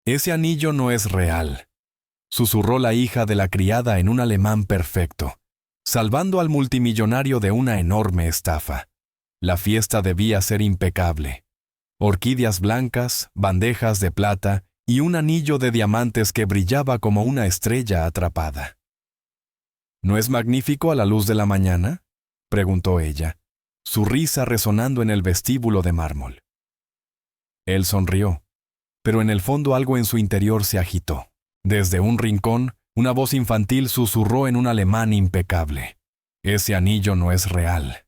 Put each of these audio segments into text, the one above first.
Ese anillo no es real, susurró la hija de la criada en un alemán perfecto, salvando al multimillonario de una enorme estafa. La fiesta debía ser impecable. Orquídeas blancas, bandejas de plata y un anillo de diamantes que brillaba como una estrella atrapada. ¿No es magnífico a la luz de la mañana?, preguntó ella, su risa resonando en el vestíbulo de mármol. Él sonrió, pero en el fondo algo en su interior se agitó. Desde un rincón, una voz infantil susurró en un alemán impecable. Ese anillo no es real.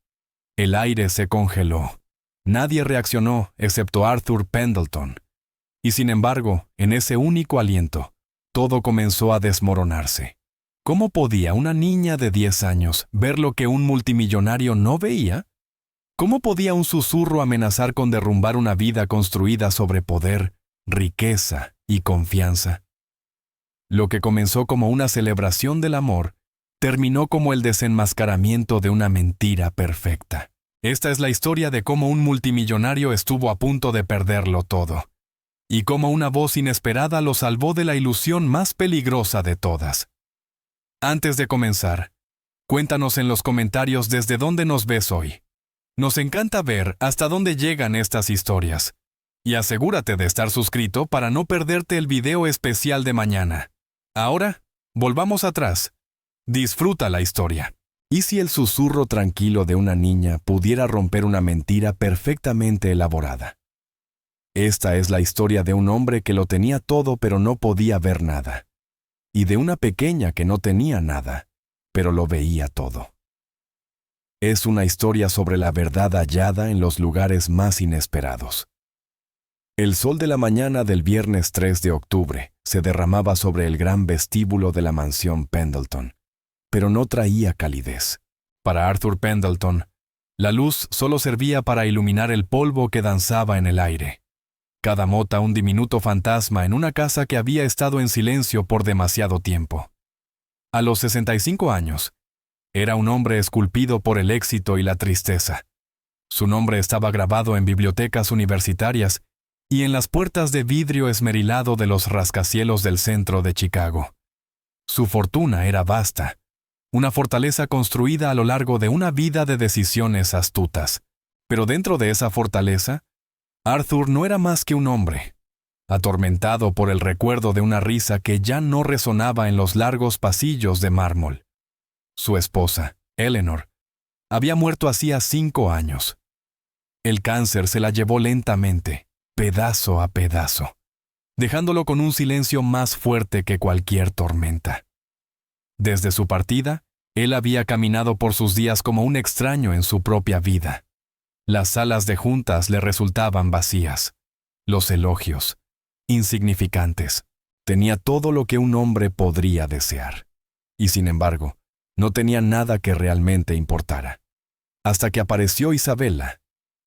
El aire se congeló. Nadie reaccionó excepto Arthur Pendleton. Y sin embargo, en ese único aliento, todo comenzó a desmoronarse. ¿Cómo podía una niña de 10 años ver lo que un multimillonario no veía? ¿Cómo podía un susurro amenazar con derrumbar una vida construida sobre poder, riqueza y confianza? Lo que comenzó como una celebración del amor, terminó como el desenmascaramiento de una mentira perfecta. Esta es la historia de cómo un multimillonario estuvo a punto de perderlo todo, y cómo una voz inesperada lo salvó de la ilusión más peligrosa de todas. Antes de comenzar, cuéntanos en los comentarios desde dónde nos ves hoy. Nos encanta ver hasta dónde llegan estas historias. Y asegúrate de estar suscrito para no perderte el video especial de mañana. Ahora, volvamos atrás. Disfruta la historia. ¿Y si el susurro tranquilo de una niña pudiera romper una mentira perfectamente elaborada? Esta es la historia de un hombre que lo tenía todo pero no podía ver nada. Y de una pequeña que no tenía nada, pero lo veía todo. Es una historia sobre la verdad hallada en los lugares más inesperados. El sol de la mañana del viernes 3 de octubre se derramaba sobre el gran vestíbulo de la mansión Pendleton, pero no traía calidez. Para Arthur Pendleton, la luz solo servía para iluminar el polvo que danzaba en el aire. Cada mota un diminuto fantasma en una casa que había estado en silencio por demasiado tiempo. A los 65 años, era un hombre esculpido por el éxito y la tristeza. Su nombre estaba grabado en bibliotecas universitarias y en las puertas de vidrio esmerilado de los rascacielos del centro de Chicago. Su fortuna era vasta, una fortaleza construida a lo largo de una vida de decisiones astutas. Pero dentro de esa fortaleza, Arthur no era más que un hombre, atormentado por el recuerdo de una risa que ya no resonaba en los largos pasillos de mármol. Su esposa, Eleanor, había muerto hacía 5 años. El cáncer se la llevó lentamente, pedazo a pedazo, dejándolo con un silencio más fuerte que cualquier tormenta. Desde su partida, él había caminado por sus días como un extraño en su propia vida. Las salas de juntas le resultaban vacías. Los elogios, insignificantes. Tenía todo lo que un hombre podría desear. Y sin embargo, no tenía nada que realmente importara. Hasta que apareció Isabella.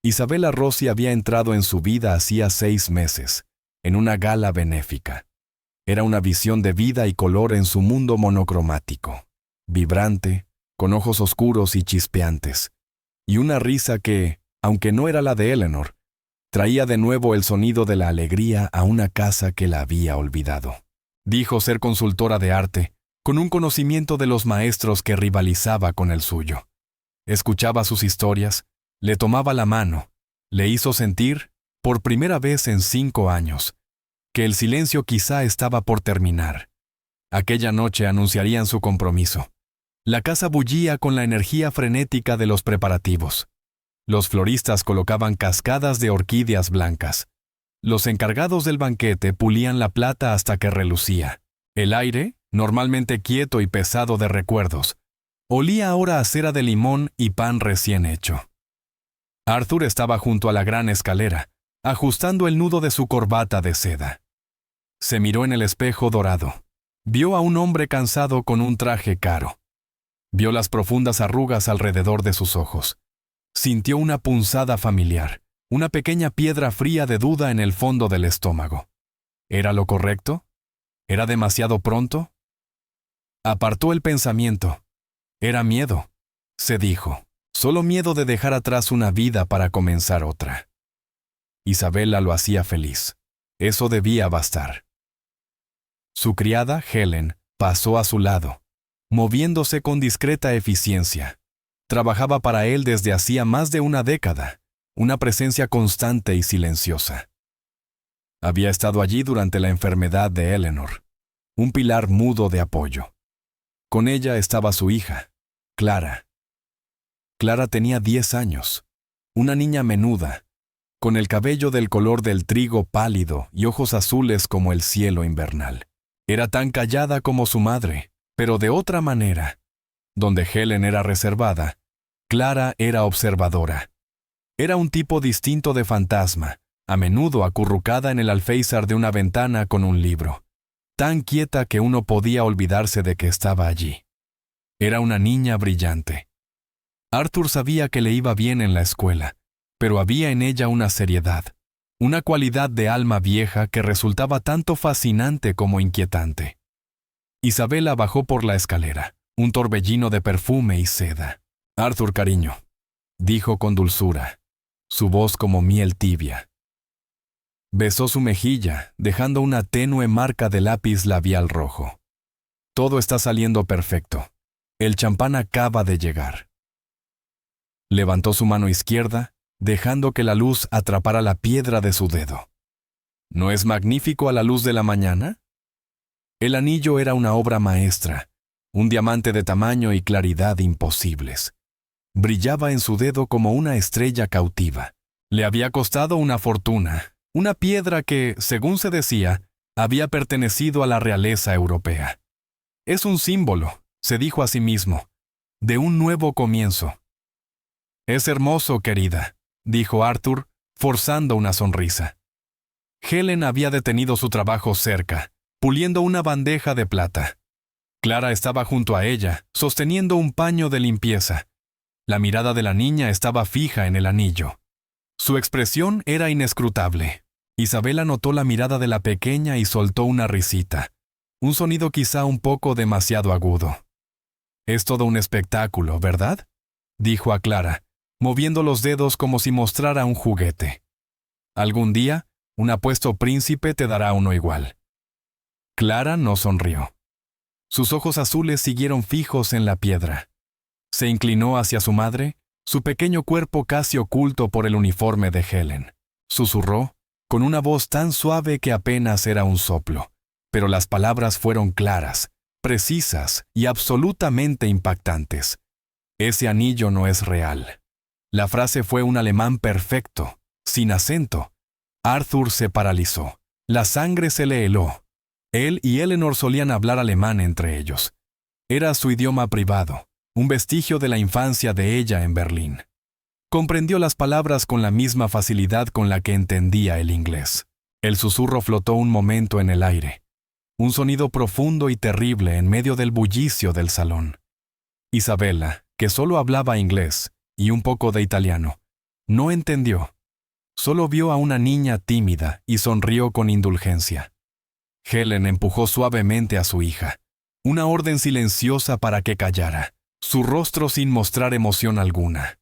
Isabella Rossi había entrado en su vida hacía 6 meses, en una gala benéfica. Era una visión de vida y color en su mundo monocromático, vibrante, con ojos oscuros y chispeantes, y una risa que, aunque no era la de Eleanor, traía de nuevo el sonido de la alegría a una casa que la había olvidado. Dijo ser consultora de arte, con un conocimiento de los maestros que rivalizaba con el suyo. Escuchaba sus historias, le tomaba la mano, le hizo sentir, por primera vez en 5 años, que el silencio quizá estaba por terminar. Aquella noche anunciarían su compromiso. La casa bullía con la energía frenética de los preparativos. Los floristas colocaban cascadas de orquídeas blancas. Los encargados del banquete pulían la plata hasta que relucía. El aire, normalmente quieto y pesado de recuerdos, olía ahora a cera de limón y pan recién hecho. Arthur estaba junto a la gran escalera, ajustando el nudo de su corbata de seda. Se miró en el espejo dorado. Vio a un hombre cansado con un traje caro. Vio las profundas arrugas alrededor de sus ojos. Sintió una punzada familiar, una pequeña piedra fría de duda en el fondo del estómago. ¿Era lo correcto? ¿Era demasiado pronto? Apartó el pensamiento. Era miedo, se dijo. Solo miedo de dejar atrás una vida para comenzar otra. Isabella lo hacía feliz. Eso debía bastar. Su criada, Helen, pasó a su lado, moviéndose con discreta eficiencia. Trabajaba para él desde hacía más de una década, una presencia constante y silenciosa. Había estado allí durante la enfermedad de Eleanor, un pilar mudo de apoyo. Con ella estaba su hija, Clara. Clara tenía 10 años, una niña menuda, con el cabello del color del trigo pálido y ojos azules como el cielo invernal. Era tan callada como su madre, pero de otra manera. Donde Helen era reservada, Clara era observadora. Era un tipo distinto de fantasma, a menudo acurrucada en el alféizar de una ventana con un libro, tan quieta que uno podía olvidarse de que estaba allí. Era una niña brillante. Arthur sabía que le iba bien en la escuela, pero había en ella una seriedad, una cualidad de alma vieja que resultaba tanto fascinante como inquietante. Isabela bajó por la escalera, un torbellino de perfume y seda. «Arthur, cariño», dijo con dulzura, su voz como miel tibia. Besó su mejilla, dejando una tenue marca de lápiz labial rojo. «Todo está saliendo perfecto. El champán acaba de llegar». Levantó su mano izquierda, dejando que la luz atrapara la piedra de su dedo. ¿No es magnífico a la luz de la mañana? El anillo era una obra maestra, un diamante de tamaño y claridad imposibles. Brillaba en su dedo como una estrella cautiva. Le había costado una fortuna, una piedra que, según se decía, había pertenecido a la realeza europea. Es un símbolo, se dijo a sí mismo, de un nuevo comienzo. «Es hermoso, querida», dijo Arthur, forzando una sonrisa. Helen había detenido su trabajo cerca, puliendo una bandeja de plata. Clara estaba junto a ella, sosteniendo un paño de limpieza. La mirada de la niña estaba fija en el anillo. Su expresión era inescrutable. Isabela notó la mirada de la pequeña y soltó una risita, un sonido quizá un poco demasiado agudo. «Es todo un espectáculo, ¿verdad?», dijo a Clara, moviendo los dedos como si mostrara un juguete. «Algún día, un apuesto príncipe te dará uno igual». Clara no sonrió. Sus ojos azules siguieron fijos en la piedra. Se inclinó hacia su madre, su pequeño cuerpo casi oculto por el uniforme de Helen. Susurró, con una voz tan suave que apenas era un soplo, pero las palabras fueron claras, precisas y absolutamente impactantes. «Ese anillo no es real». La frase fue un alemán perfecto, sin acento. Arthur se paralizó. La sangre se le heló. Él y Eleanor solían hablar alemán entre ellos. Era su idioma privado, un vestigio de la infancia de ella en Berlín. Comprendió las palabras con la misma facilidad con la que entendía el inglés. El susurro flotó un momento en el aire, un sonido profundo y terrible en medio del bullicio del salón. Isabela, que solo hablaba inglés y un poco de italiano, no entendió. Solo vio a una niña tímida y sonrió con indulgencia. Helen empujó suavemente a su hija, una orden silenciosa para que callara, su rostro sin mostrar emoción alguna.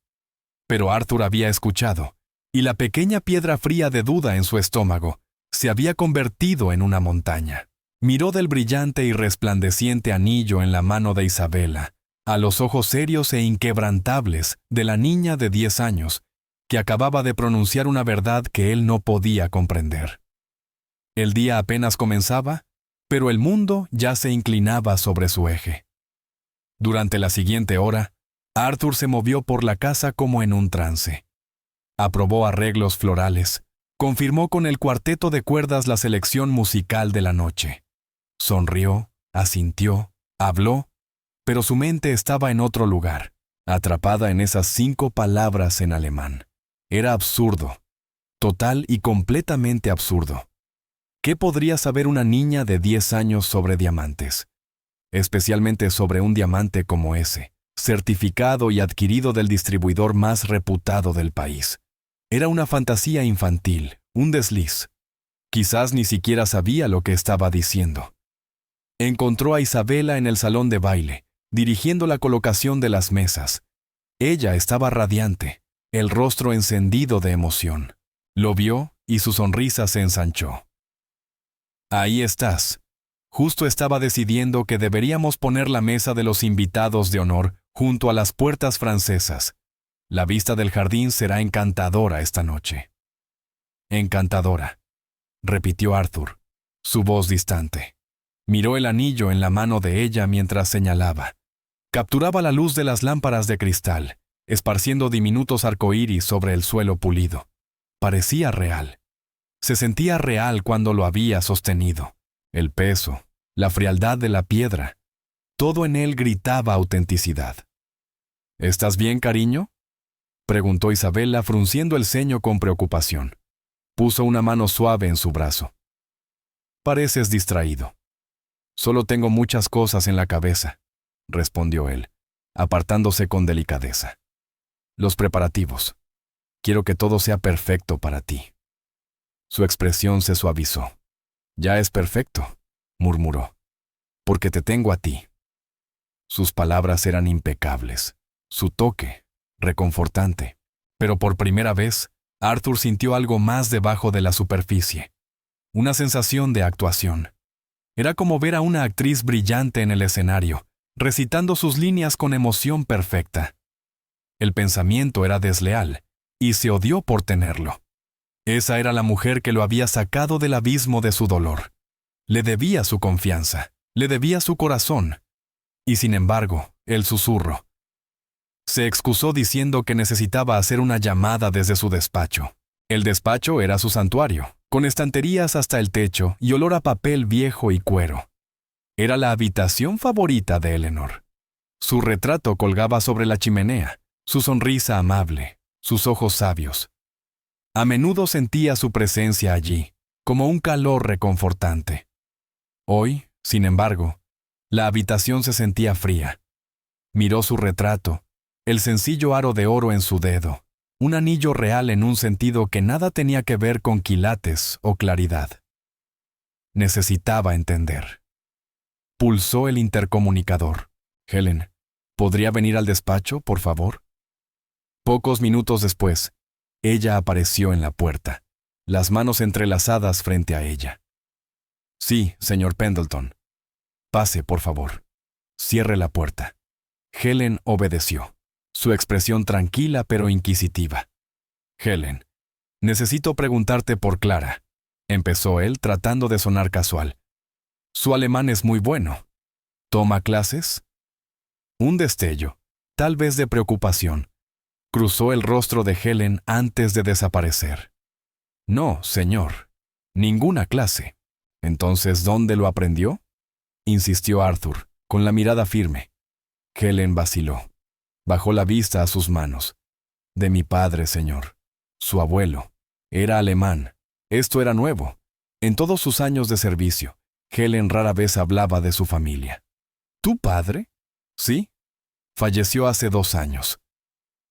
Pero Arthur había escuchado, y la pequeña piedra fría de duda en su estómago se había convertido en una montaña. Miró del brillante y resplandeciente anillo en la mano de Isabela, a los ojos serios e inquebrantables de la niña de 10 años, que acababa de pronunciar una verdad que él no podía comprender. El día apenas comenzaba, pero el mundo ya se inclinaba sobre su eje. Durante la siguiente hora, Arthur se movió por la casa como en un trance. Aprobó arreglos florales, confirmó con el cuarteto de cuerdas la selección musical de la noche. Sonrió, asintió, habló, pero su mente estaba en otro lugar, atrapada en esas 5 palabras en alemán. Era absurdo, total y completamente absurdo. ¿Qué podría saber una niña de 10 años sobre diamantes? Especialmente sobre un diamante como ese, certificado y adquirido del distribuidor más reputado del país. Era una fantasía infantil, un desliz. Quizás ni siquiera sabía lo que estaba diciendo. Encontró a Isabela en el salón de baile, dirigiendo la colocación de las mesas. Ella estaba radiante, el rostro encendido de emoción. Lo vio y su sonrisa se ensanchó. «Ahí estás», Justo estaba decidiendo que deberíamos poner la mesa de los invitados de honor junto a las puertas francesas. La vista del jardín será encantadora esta noche. Encantadora, repitió Arthur, su voz distante. Miró el anillo en la mano de ella mientras señalaba. Capturaba la luz de las lámparas de cristal, esparciendo diminutos arcoíris sobre el suelo pulido. Parecía real. Se sentía real cuando lo había sostenido. El peso, la frialdad de la piedra, todo en él gritaba autenticidad. ¿Estás bien, cariño?, preguntó Isabella frunciendo el ceño con preocupación. Puso una mano suave en su brazo. Pareces distraído. Solo tengo muchas cosas en la cabeza, respondió él, apartándose con delicadeza. Los preparativos. Quiero que todo sea perfecto para ti. Su expresión se suavizó. Ya es perfecto, murmuró, porque te tengo a ti. Sus palabras eran impecables, su toque, reconfortante, pero por primera vez, Arthur sintió algo más debajo de la superficie, una sensación de actuación. Era como ver a una actriz brillante en el escenario, recitando sus líneas con emoción perfecta. El pensamiento era desleal, y se odió por tenerlo. Esa era la mujer que lo había sacado del abismo de su dolor. Le debía su confianza, le debía su corazón. Y sin embargo, el susurro. Se excusó diciendo que necesitaba hacer una llamada desde su despacho. El despacho era su santuario, con estanterías hasta el techo y olor a papel viejo y cuero. Era la habitación favorita de Eleanor. Su retrato colgaba sobre la chimenea, su sonrisa amable, sus ojos sabios. A menudo sentía su presencia allí, como un calor reconfortante. Hoy, sin embargo, la habitación se sentía fría. Miró su retrato, el sencillo aro de oro en su dedo, un anillo real en un sentido que nada tenía que ver con quilates o claridad. Necesitaba entender. Pulsó el intercomunicador. Helen, ¿podría venir al despacho, por favor? Pocos minutos después, ella apareció en la puerta, las manos entrelazadas frente a ella. Sí, señor Pendleton. Pase, por favor. Cierre la puerta. Helen obedeció, su expresión tranquila pero inquisitiva. Helen, necesito preguntarte por Clara, empezó él tratando de sonar casual. Su alemán es muy bueno. ¿Toma clases? Un destello, tal vez de preocupación, cruzó el rostro de Helen antes de desaparecer. No, señor. Ninguna clase. Entonces, ¿dónde lo aprendió?, insistió Arthur, con la mirada firme. Helen vaciló. Bajó la vista a sus manos. De mi padre, señor. Su abuelo. Era alemán. Esto era nuevo. En todos sus años de servicio, Helen rara vez hablaba de su familia. ¿Tu padre? Sí. Falleció hace 2 años.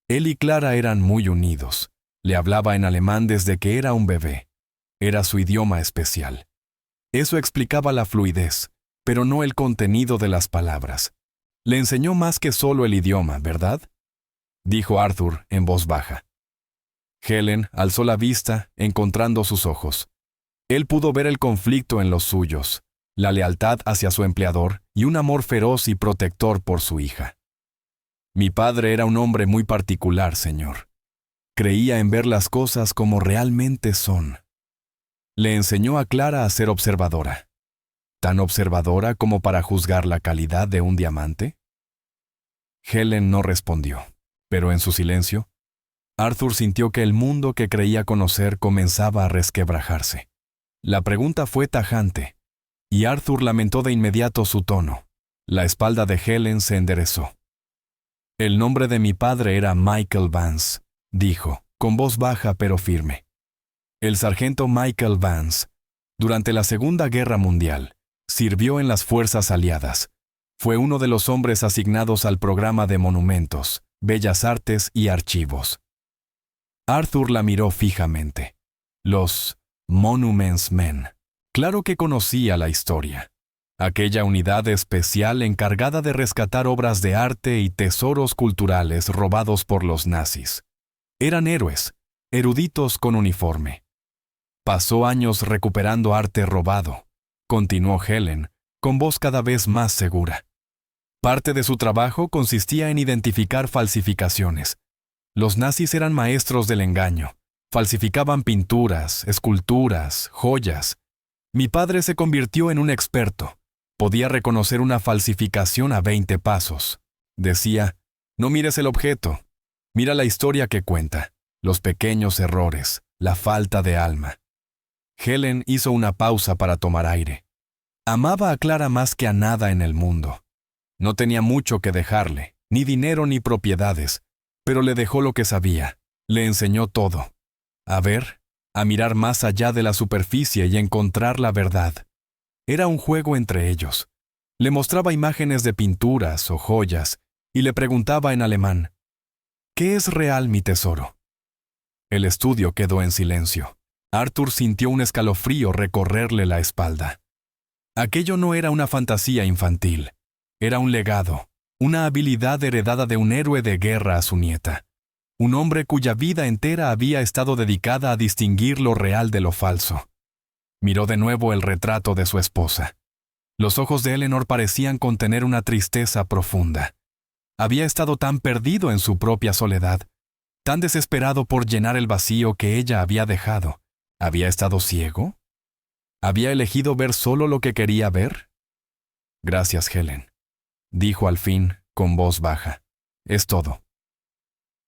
Él y Clara eran muy unidos. Le hablaba en alemán desde que era un bebé. Era su idioma especial. Eso explicaba la fluidez, pero no el contenido de las palabras. Le enseñó más que solo el idioma, ¿verdad?, dijo Arthur en voz baja. Helen alzó la vista, encontrando sus ojos. Él pudo ver el conflicto en los suyos, la lealtad hacia su empleador y un amor feroz y protector por su hija. Mi padre era un hombre muy particular, señor. Creía en ver las cosas como realmente son. Le enseñó a Clara a ser observadora. ¿Tan observadora como para juzgar la calidad de un diamante? Helen no respondió, pero en su silencio, Arthur sintió que el mundo que creía conocer comenzaba a resquebrajarse. La pregunta fue tajante, y Arthur lamentó de inmediato su tono. La espalda de Helen se enderezó. El nombre de mi padre era Michael Vance, dijo, con voz baja pero firme. El sargento Michael Vance, durante la Segunda Guerra Mundial, sirvió en las fuerzas aliadas. Fue uno de los hombres asignados al programa de monumentos, bellas artes y archivos. Arthur la miró fijamente. Los Monuments Men. Claro que conocía la historia. Aquella unidad especial encargada de rescatar obras de arte y tesoros culturales robados por los nazis. Eran héroes, eruditos con uniforme. Pasó años recuperando arte robado, continuó Helen, con voz cada vez más segura. Parte de su trabajo consistía en identificar falsificaciones. Los nazis eran maestros del engaño. Falsificaban pinturas, esculturas, joyas. Mi padre se convirtió en un experto. Podía reconocer una falsificación a 20 pasos. Decía, no mires el objeto, mira la historia que cuenta, los pequeños errores, la falta de alma. Helen hizo una pausa para tomar aire. Amaba a Clara más que a nada en el mundo. No tenía mucho que dejarle, ni dinero ni propiedades, pero le dejó lo que sabía, le enseñó todo. A ver, a mirar más allá de la superficie y encontrar la verdad. Era un juego entre ellos. Le mostraba imágenes de pinturas o joyas y le preguntaba en alemán, ¿qué es real, mi tesoro? El estudio quedó en silencio. Arthur sintió un escalofrío recorrerle la espalda. Aquello no era una fantasía infantil. Era un legado, una habilidad heredada de un héroe de guerra a su nieta. Un hombre cuya vida entera había estado dedicada a distinguir lo real de lo falso. Miró de nuevo el retrato de su esposa. Los ojos de Eleanor parecían contener una tristeza profunda. Había estado tan perdido en su propia soledad, tan desesperado por llenar el vacío que ella había dejado. ¿Había estado ciego? ¿Había elegido ver solo lo que quería ver? Gracias, Helen, dijo al fin, con voz baja. Es todo.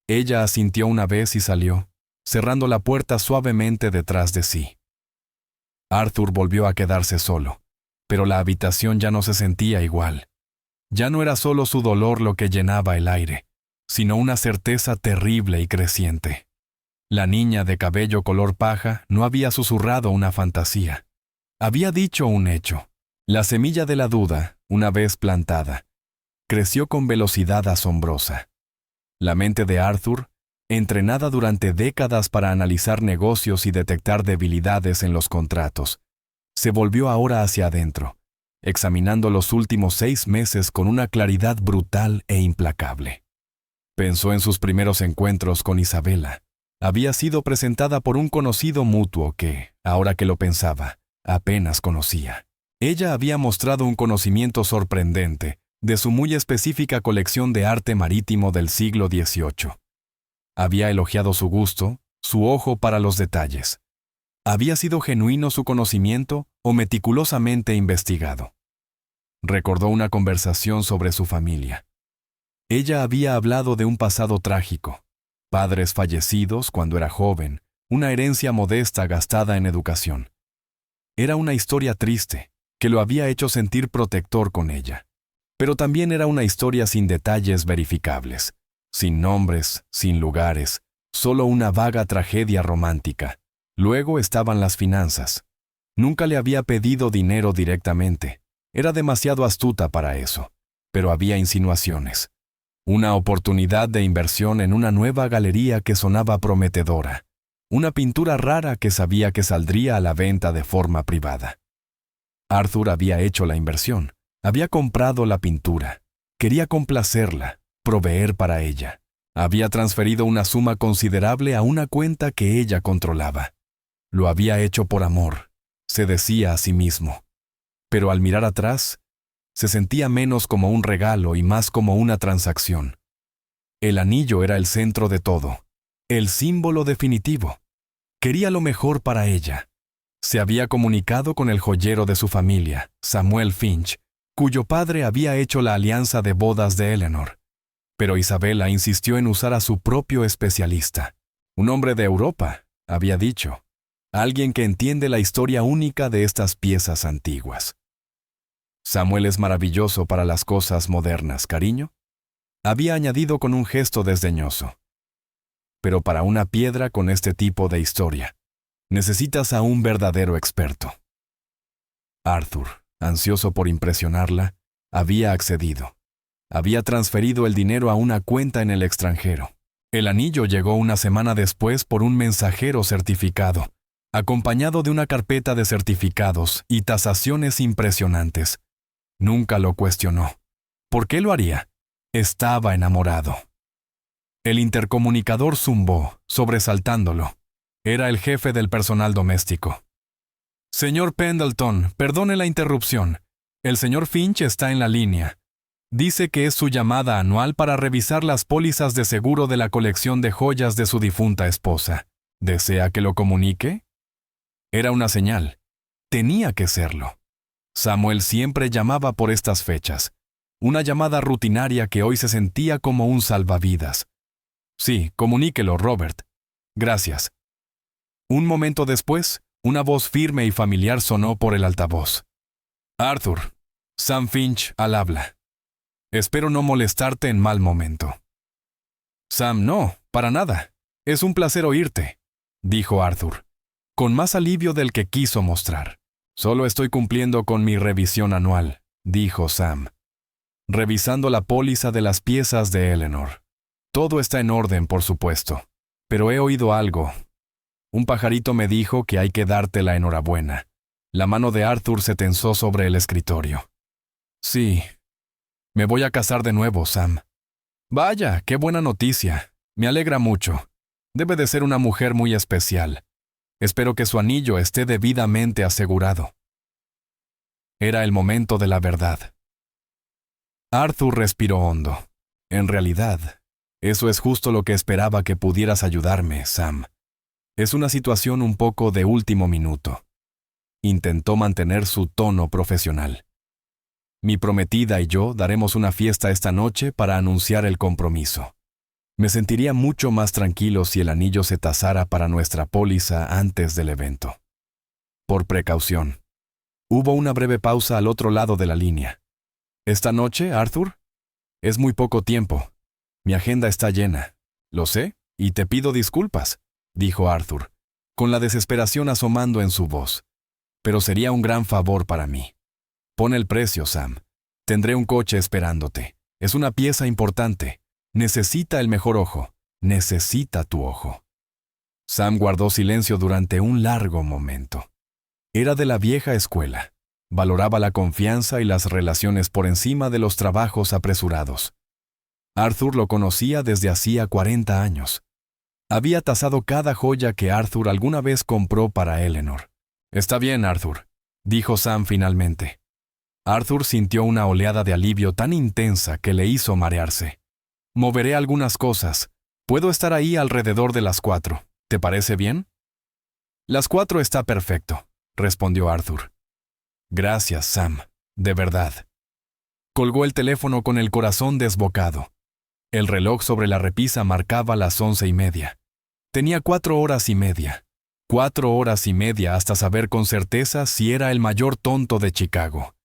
Ella asintió una vez y salió, cerrando la puerta suavemente detrás de sí. Arthur volvió a quedarse solo, pero la habitación ya no se sentía igual. Ya no era solo su dolor lo que llenaba el aire, sino una certeza terrible y creciente. La niña de cabello color paja no había susurrado una fantasía. Había dicho un hecho. La semilla de la duda, una vez plantada, creció con velocidad asombrosa. La mente de Arthur, entrenada durante décadas para analizar negocios y detectar debilidades en los contratos, se volvió ahora hacia adentro, examinando los últimos 6 meses con una claridad brutal e implacable. Pensó en sus primeros encuentros con Isabella. Había sido presentada por un conocido mutuo que, ahora que lo pensaba, apenas conocía. Ella había mostrado un conocimiento sorprendente de su muy específica colección de arte marítimo del siglo XVIII. Había elogiado su gusto, su ojo para los detalles. ¿Había sido genuino su conocimiento o meticulosamente investigado? Recordó una conversación sobre su familia. Ella había hablado de un pasado trágico, padres fallecidos cuando era joven, una herencia modesta gastada en educación. Era una historia triste, que lo había hecho sentir protector con ella. Pero también era una historia sin detalles verificables, sin nombres, sin lugares, solo una vaga tragedia romántica. Luego estaban las finanzas. Nunca le había pedido dinero directamente. Era demasiado astuta para eso, pero había insinuaciones. Una oportunidad de inversión en una nueva galería que sonaba prometedora. Una pintura rara que sabía que saldría a la venta de forma privada. Arthur había hecho la inversión. Había comprado la pintura. Quería complacerla, proveer para ella. Había transferido una suma considerable a una cuenta que ella controlaba. Lo había hecho por amor, se decía a sí mismo. Pero al mirar atrás, se sentía menos como un regalo y más como una transacción. El anillo era el centro de todo, el símbolo definitivo. Quería lo mejor para ella. Se había comunicado con el joyero de su familia, Samuel Finch, cuyo padre había hecho la alianza de bodas de Eleanor. Pero Isabella insistió en usar a su propio especialista. Un hombre de Europa, había dicho. Alguien que entiende la historia única de estas piezas antiguas. Samuel es maravilloso para las cosas modernas, cariño, había añadido con un gesto desdeñoso. Pero para una piedra con este tipo de historia, necesitas a un verdadero experto. Arthur, ansioso por impresionarla, había accedido. Había transferido el dinero a una cuenta en el extranjero. El anillo llegó una semana después por un mensajero certificado, acompañado de una carpeta de certificados y tasaciones impresionantes. Nunca lo cuestionó. ¿Por qué lo haría? Estaba enamorado. El intercomunicador zumbó, sobresaltándolo. Era el jefe del personal doméstico. Señor Pendleton, perdone la interrupción, El señor Finch está en la línea. Dice que es su llamada anual para revisar las pólizas de seguro de la colección de joyas de su difunta esposa. ¿Desea que lo comunique? Era una señal. Tenía que serlo. Samuel siempre llamaba por estas fechas. Una llamada rutinaria que hoy se sentía como un salvavidas. Sí, comuníquelo, Robert. Gracias. Un momento después, una voz firme y familiar sonó por el altavoz. Arthur, Sam Finch al habla. Espero no molestarte en mal momento. Sam, no, para nada. Es un placer oírte, dijo Arthur, con más alivio del que quiso mostrar. Solo estoy cumpliendo con mi revisión anual, dijo Sam, revisando la póliza de las piezas de Eleanor. Todo está en orden, por supuesto, pero he oído algo. Un pajarito me dijo que hay que darte la enhorabuena. La mano de Arthur se tensó sobre el escritorio. Sí. Me voy a casar de nuevo, Sam. Vaya, qué buena noticia. Me alegra mucho. Debe de ser una mujer muy especial. Espero que su anillo esté debidamente asegurado. Era el momento de la verdad. Arthur respiró hondo. En realidad, eso es justo lo que esperaba que pudieras ayudarme, Sam. Es una situación un poco de último minuto. Intentó mantener su tono profesional. Mi prometida y yo daremos una fiesta esta noche para anunciar el compromiso. Me sentiría mucho más tranquilo si el anillo se tasara para nuestra póliza antes del evento. Por precaución. Hubo una breve pausa al otro lado de la línea. ¿Esta noche, Arthur? Es muy poco tiempo. Mi agenda está llena. Lo sé, y te pido disculpas, dijo Arthur, con la desesperación asomando en su voz. Pero sería un gran favor para mí. Pon el precio, Sam. Tendré un coche esperándote. Es una pieza importante. Necesita el mejor ojo. Necesita tu ojo. Sam guardó silencio durante un largo momento. Era de la vieja escuela. Valoraba la confianza y las relaciones por encima de los trabajos apresurados. Arthur lo conocía desde hacía 40 años. Había tasado cada joya que Arthur alguna vez compró para Eleanor. Está bien, Arthur, dijo Sam finalmente. Arthur sintió una oleada de alivio tan intensa que le hizo marearse. Moveré algunas cosas. Puedo estar ahí alrededor de las 4. ¿Te parece bien? Las 4 está perfecto, respondió Arthur. Gracias, Sam, de verdad. Colgó el teléfono con el corazón desbocado. El reloj sobre la repisa marcaba las 11:30. Tenía 4 horas y media. 4 horas y media hasta saber con certeza si era el mayor tonto de Chicago.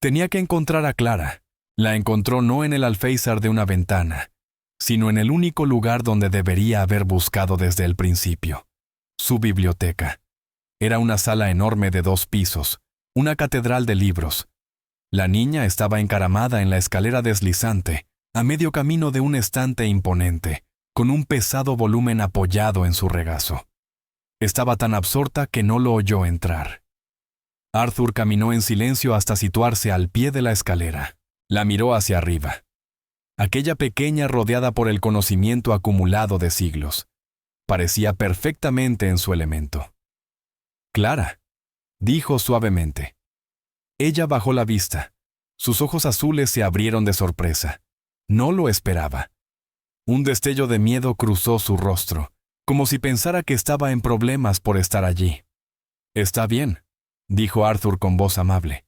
Tenía que encontrar a Clara. La encontró no en el alféizar de una ventana, sino en el único lugar donde debería haber buscado desde el principio. Su biblioteca. Era una sala enorme de 2 pisos, una catedral de libros. La niña estaba encaramada en la escalera deslizante, a medio camino de un estante imponente, con un pesado volumen apoyado en su regazo. Estaba tan absorta que no lo oyó entrar. Arthur caminó en silencio hasta situarse al pie de la escalera. La miró hacia arriba. Aquella pequeña rodeada por el conocimiento acumulado de siglos. Parecía perfectamente en su elemento. Clara, dijo suavemente. Ella bajó la vista. Sus ojos azules se abrieron de sorpresa. No lo esperaba. Un destello de miedo cruzó su rostro, como si pensara que estaba en problemas por estar allí. Está bien, dijo Arthur con voz amable.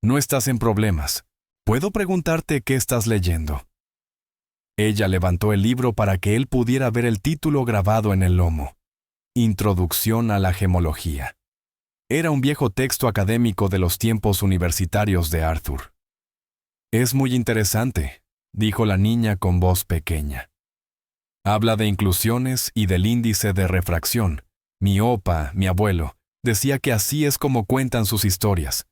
No estás en problemas. ¿Puedo preguntarte qué estás leyendo? Ella levantó el libro para que él pudiera ver el título grabado en el lomo. Introducción a la gemología. Era un viejo texto académico de los tiempos universitarios de Arthur. Es muy interesante, dijo la niña con voz pequeña. Habla de inclusiones y del índice de refracción. Mi abuelo, decía que así es como cuentan sus historias.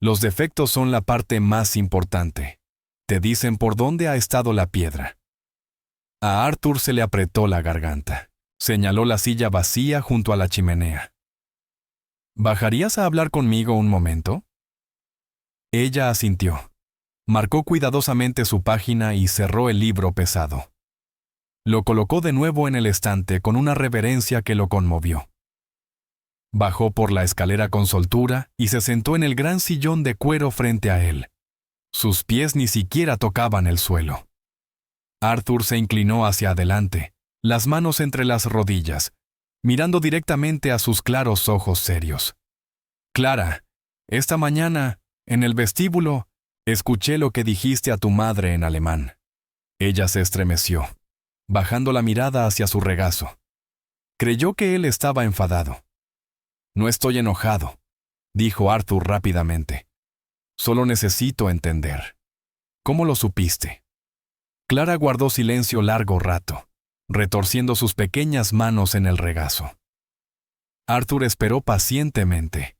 Los defectos son la parte más importante. Te dicen por dónde ha estado la piedra. A Arthur se le apretó la garganta. Señaló la silla vacía junto a la chimenea. ¿Bajarías a hablar conmigo un momento? Ella asintió. Marcó cuidadosamente su página y cerró el libro pesado. Lo colocó de nuevo en el estante con una reverencia que lo conmovió. Bajó por la escalera con soltura y se sentó en el gran sillón de cuero frente a él. Sus pies ni siquiera tocaban el suelo. Arthur se inclinó hacia adelante, las manos entre las rodillas, mirando directamente a sus claros ojos serios. Clara, esta mañana, en el vestíbulo, escuché lo que dijiste a tu madre en alemán. Ella se estremeció, bajando la mirada hacia su regazo. Creyó que él estaba enfadado. No estoy enojado, dijo Arthur rápidamente. Solo necesito entender. ¿Cómo lo supiste? Clara guardó silencio largo rato, retorciendo sus pequeñas manos en el regazo. Arthur esperó pacientemente.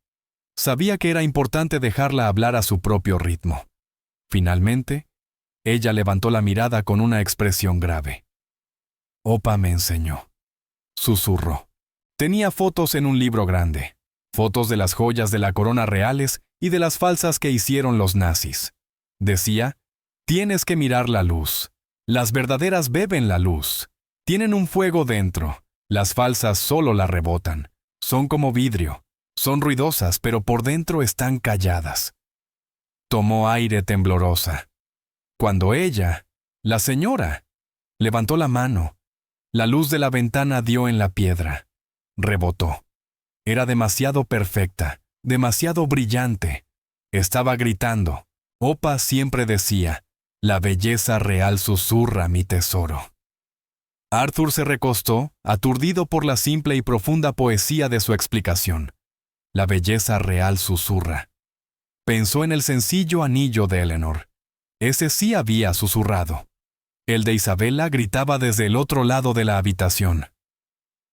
Sabía que era importante dejarla hablar a su propio ritmo. Finalmente, ella levantó la mirada con una expresión grave. Opa me enseñó, susurró. Tenía fotos en un libro grande, fotos de las joyas de la corona reales y de las falsas que hicieron los nazis. Decía, tienes que mirar la luz. Las verdaderas beben la luz. Tienen un fuego dentro. Las falsas solo la rebotan. Son como vidrio. Son ruidosas, pero por dentro están calladas. Tomó aire temblorosa. Cuando ella, la señora, levantó la mano, la luz de la ventana dio en la piedra. Rebotó. Era demasiado perfecta, demasiado brillante. Estaba gritando. Opa siempre decía, la belleza real susurra mi tesoro. Arthur se recostó, aturdido por la simple y profunda poesía de su explicación. La belleza real susurra. Pensó en el sencillo anillo de Eleanor. Ese sí había susurrado. El de Isabella gritaba desde el otro lado de la habitación.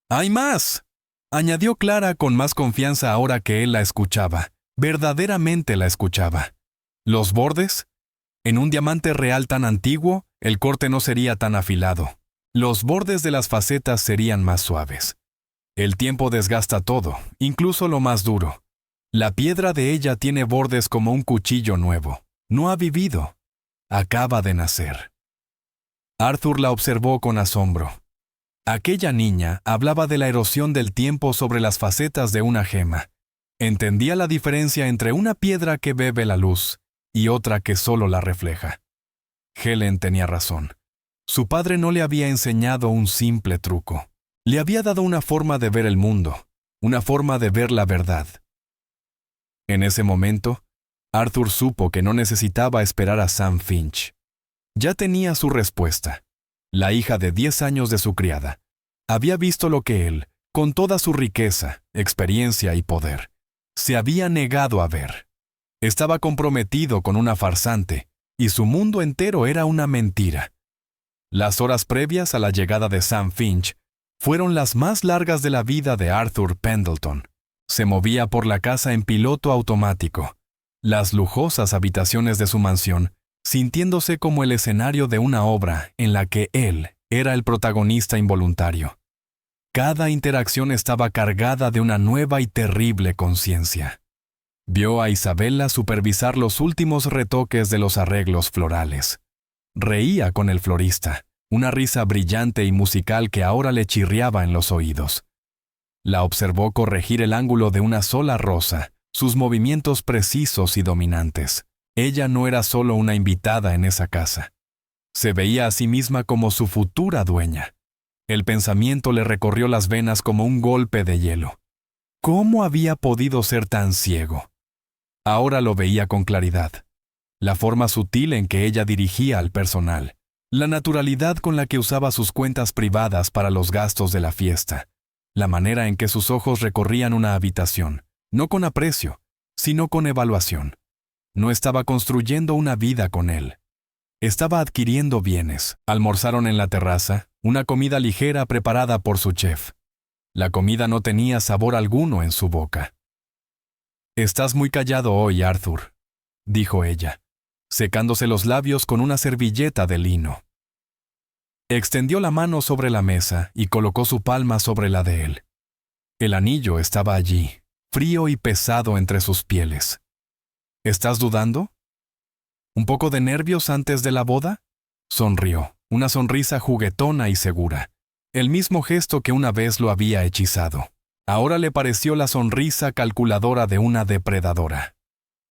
¡Hay más!, añadió Clara con más confianza ahora que él la escuchaba. Verdaderamente la escuchaba. ¿Los bordes? En un diamante real tan antiguo, el corte no sería tan afilado. Los bordes de las facetas serían más suaves. El tiempo desgasta todo, incluso lo más duro. La piedra de ella tiene bordes como un cuchillo nuevo. No ha vivido. Acaba de nacer. Arthur la observó con asombro. Aquella niña hablaba de la erosión del tiempo sobre las facetas de una gema. Entendía la diferencia entre una piedra que bebe la luz y otra que solo la refleja. Helen tenía razón. Su padre no le había enseñado un simple truco. Le había dado una forma de ver el mundo, una forma de ver la verdad. En ese momento, Arthur supo que no necesitaba esperar a Sam Finch. Ya tenía su respuesta. La hija de 10 años de su criada había visto lo que él, con toda su riqueza, experiencia y poder, se había negado a ver. Estaba comprometido con una farsante, y su mundo entero era una mentira. Las horas previas a la llegada de Sam Finch fueron las más largas de la vida de Arthur Pendleton. Se movía por la casa en piloto automático, las lujosas habitaciones de su mansión, sintiéndose como el escenario de una obra en la que él era el protagonista involuntario. Cada interacción estaba cargada de una nueva y terrible conciencia. Vio a Isabella supervisar los últimos retoques de los arreglos florales. Reía con el florista, una risa brillante y musical que ahora le chirriaba en los oídos. La observó corregir el ángulo de una sola rosa, sus movimientos precisos y dominantes. Ella no era solo una invitada en esa casa. Se veía a sí misma como su futura dueña. El pensamiento le recorrió las venas como un golpe de hielo. ¿Cómo había podido ser tan ciego? Ahora lo veía con claridad. La forma sutil en que ella dirigía al personal. La naturalidad con la que usaba sus cuentas privadas para los gastos de la fiesta. La manera en que sus ojos recorrían una habitación, no con aprecio, sino con evaluación. No estaba construyendo una vida con él. Estaba adquiriendo bienes. Almorzaron en la terraza, una comida ligera preparada por su chef. La comida no tenía sabor alguno en su boca. «Estás muy callado hoy, Arthur», dijo ella, secándose los labios con una servilleta de lino. Extendió la mano sobre la mesa y colocó su palma sobre la de él. El anillo estaba allí, frío y pesado entre sus pieles. ¿Estás dudando? ¿Un poco de nervios antes de la boda? Sonrió, una sonrisa juguetona y segura, el mismo gesto que una vez lo había hechizado. Ahora le pareció la sonrisa calculadora de una depredadora.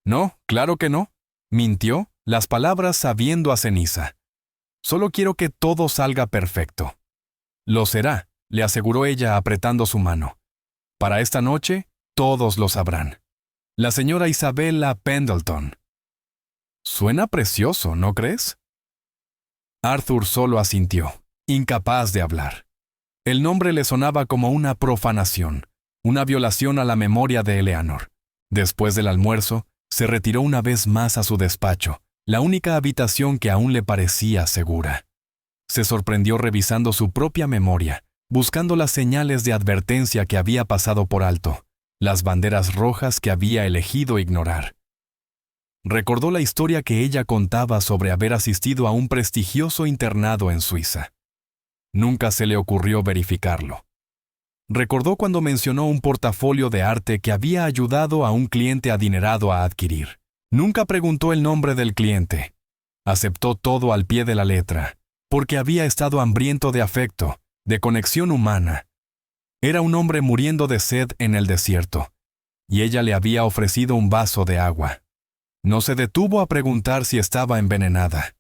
No, claro que no. Mintió, las palabras sabiendo a ceniza. Solo quiero que todo salga perfecto. Lo será, le aseguró ella apretando su mano. Para esta noche, todos lo sabrán. La señora Isabella Pendleton. Suena precioso, ¿no crees? Arthur solo asintió, incapaz de hablar. El nombre le sonaba como una profanación, una violación a la memoria de Eleanor. Después del almuerzo, se retiró una vez más a su despacho, la única habitación que aún le parecía segura. Se sorprendió revisando su propia memoria, buscando las señales de advertencia que había pasado por alto, las banderas rojas que había elegido ignorar. Recordó la historia que ella contaba sobre haber asistido a un prestigioso internado en Suiza. Nunca se le ocurrió verificarlo. Recordó cuando mencionó un portafolio de arte que había ayudado a un cliente adinerado a adquirir. Nunca preguntó el nombre del cliente. Aceptó todo al pie de la letra, porque había estado hambriento de afecto, de conexión humana. Era un hombre muriendo de sed en el desierto, y ella le había ofrecido un vaso de agua. No se detuvo a preguntar si estaba envenenada.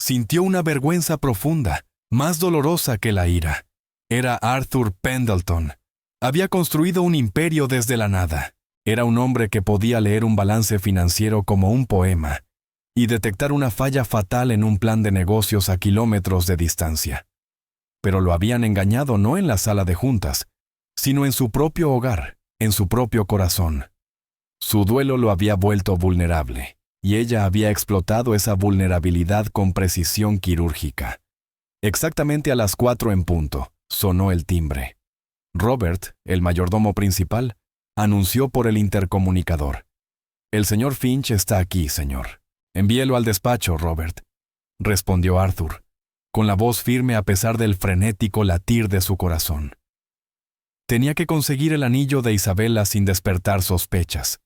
Sintió una vergüenza profunda, más dolorosa que la ira. Era Arthur Pendleton. Había construido un imperio desde la nada. Era un hombre que podía leer un balance financiero como un poema y detectar una falla fatal en un plan de negocios a kilómetros de distancia. Pero lo habían engañado no en la sala de juntas, sino en su propio hogar, en su propio corazón. Su duelo lo había vuelto vulnerable, y ella había explotado esa vulnerabilidad con precisión quirúrgica. Exactamente a las 4 en punto, sonó el timbre. Robert, el mayordomo principal, anunció por el intercomunicador. «El señor Finch está aquí, señor. Envíelo al despacho, Robert», respondió Arthur, con la voz firme a pesar del frenético latir de su corazón. Tenía que conseguir el anillo de Isabella sin despertar sospechas.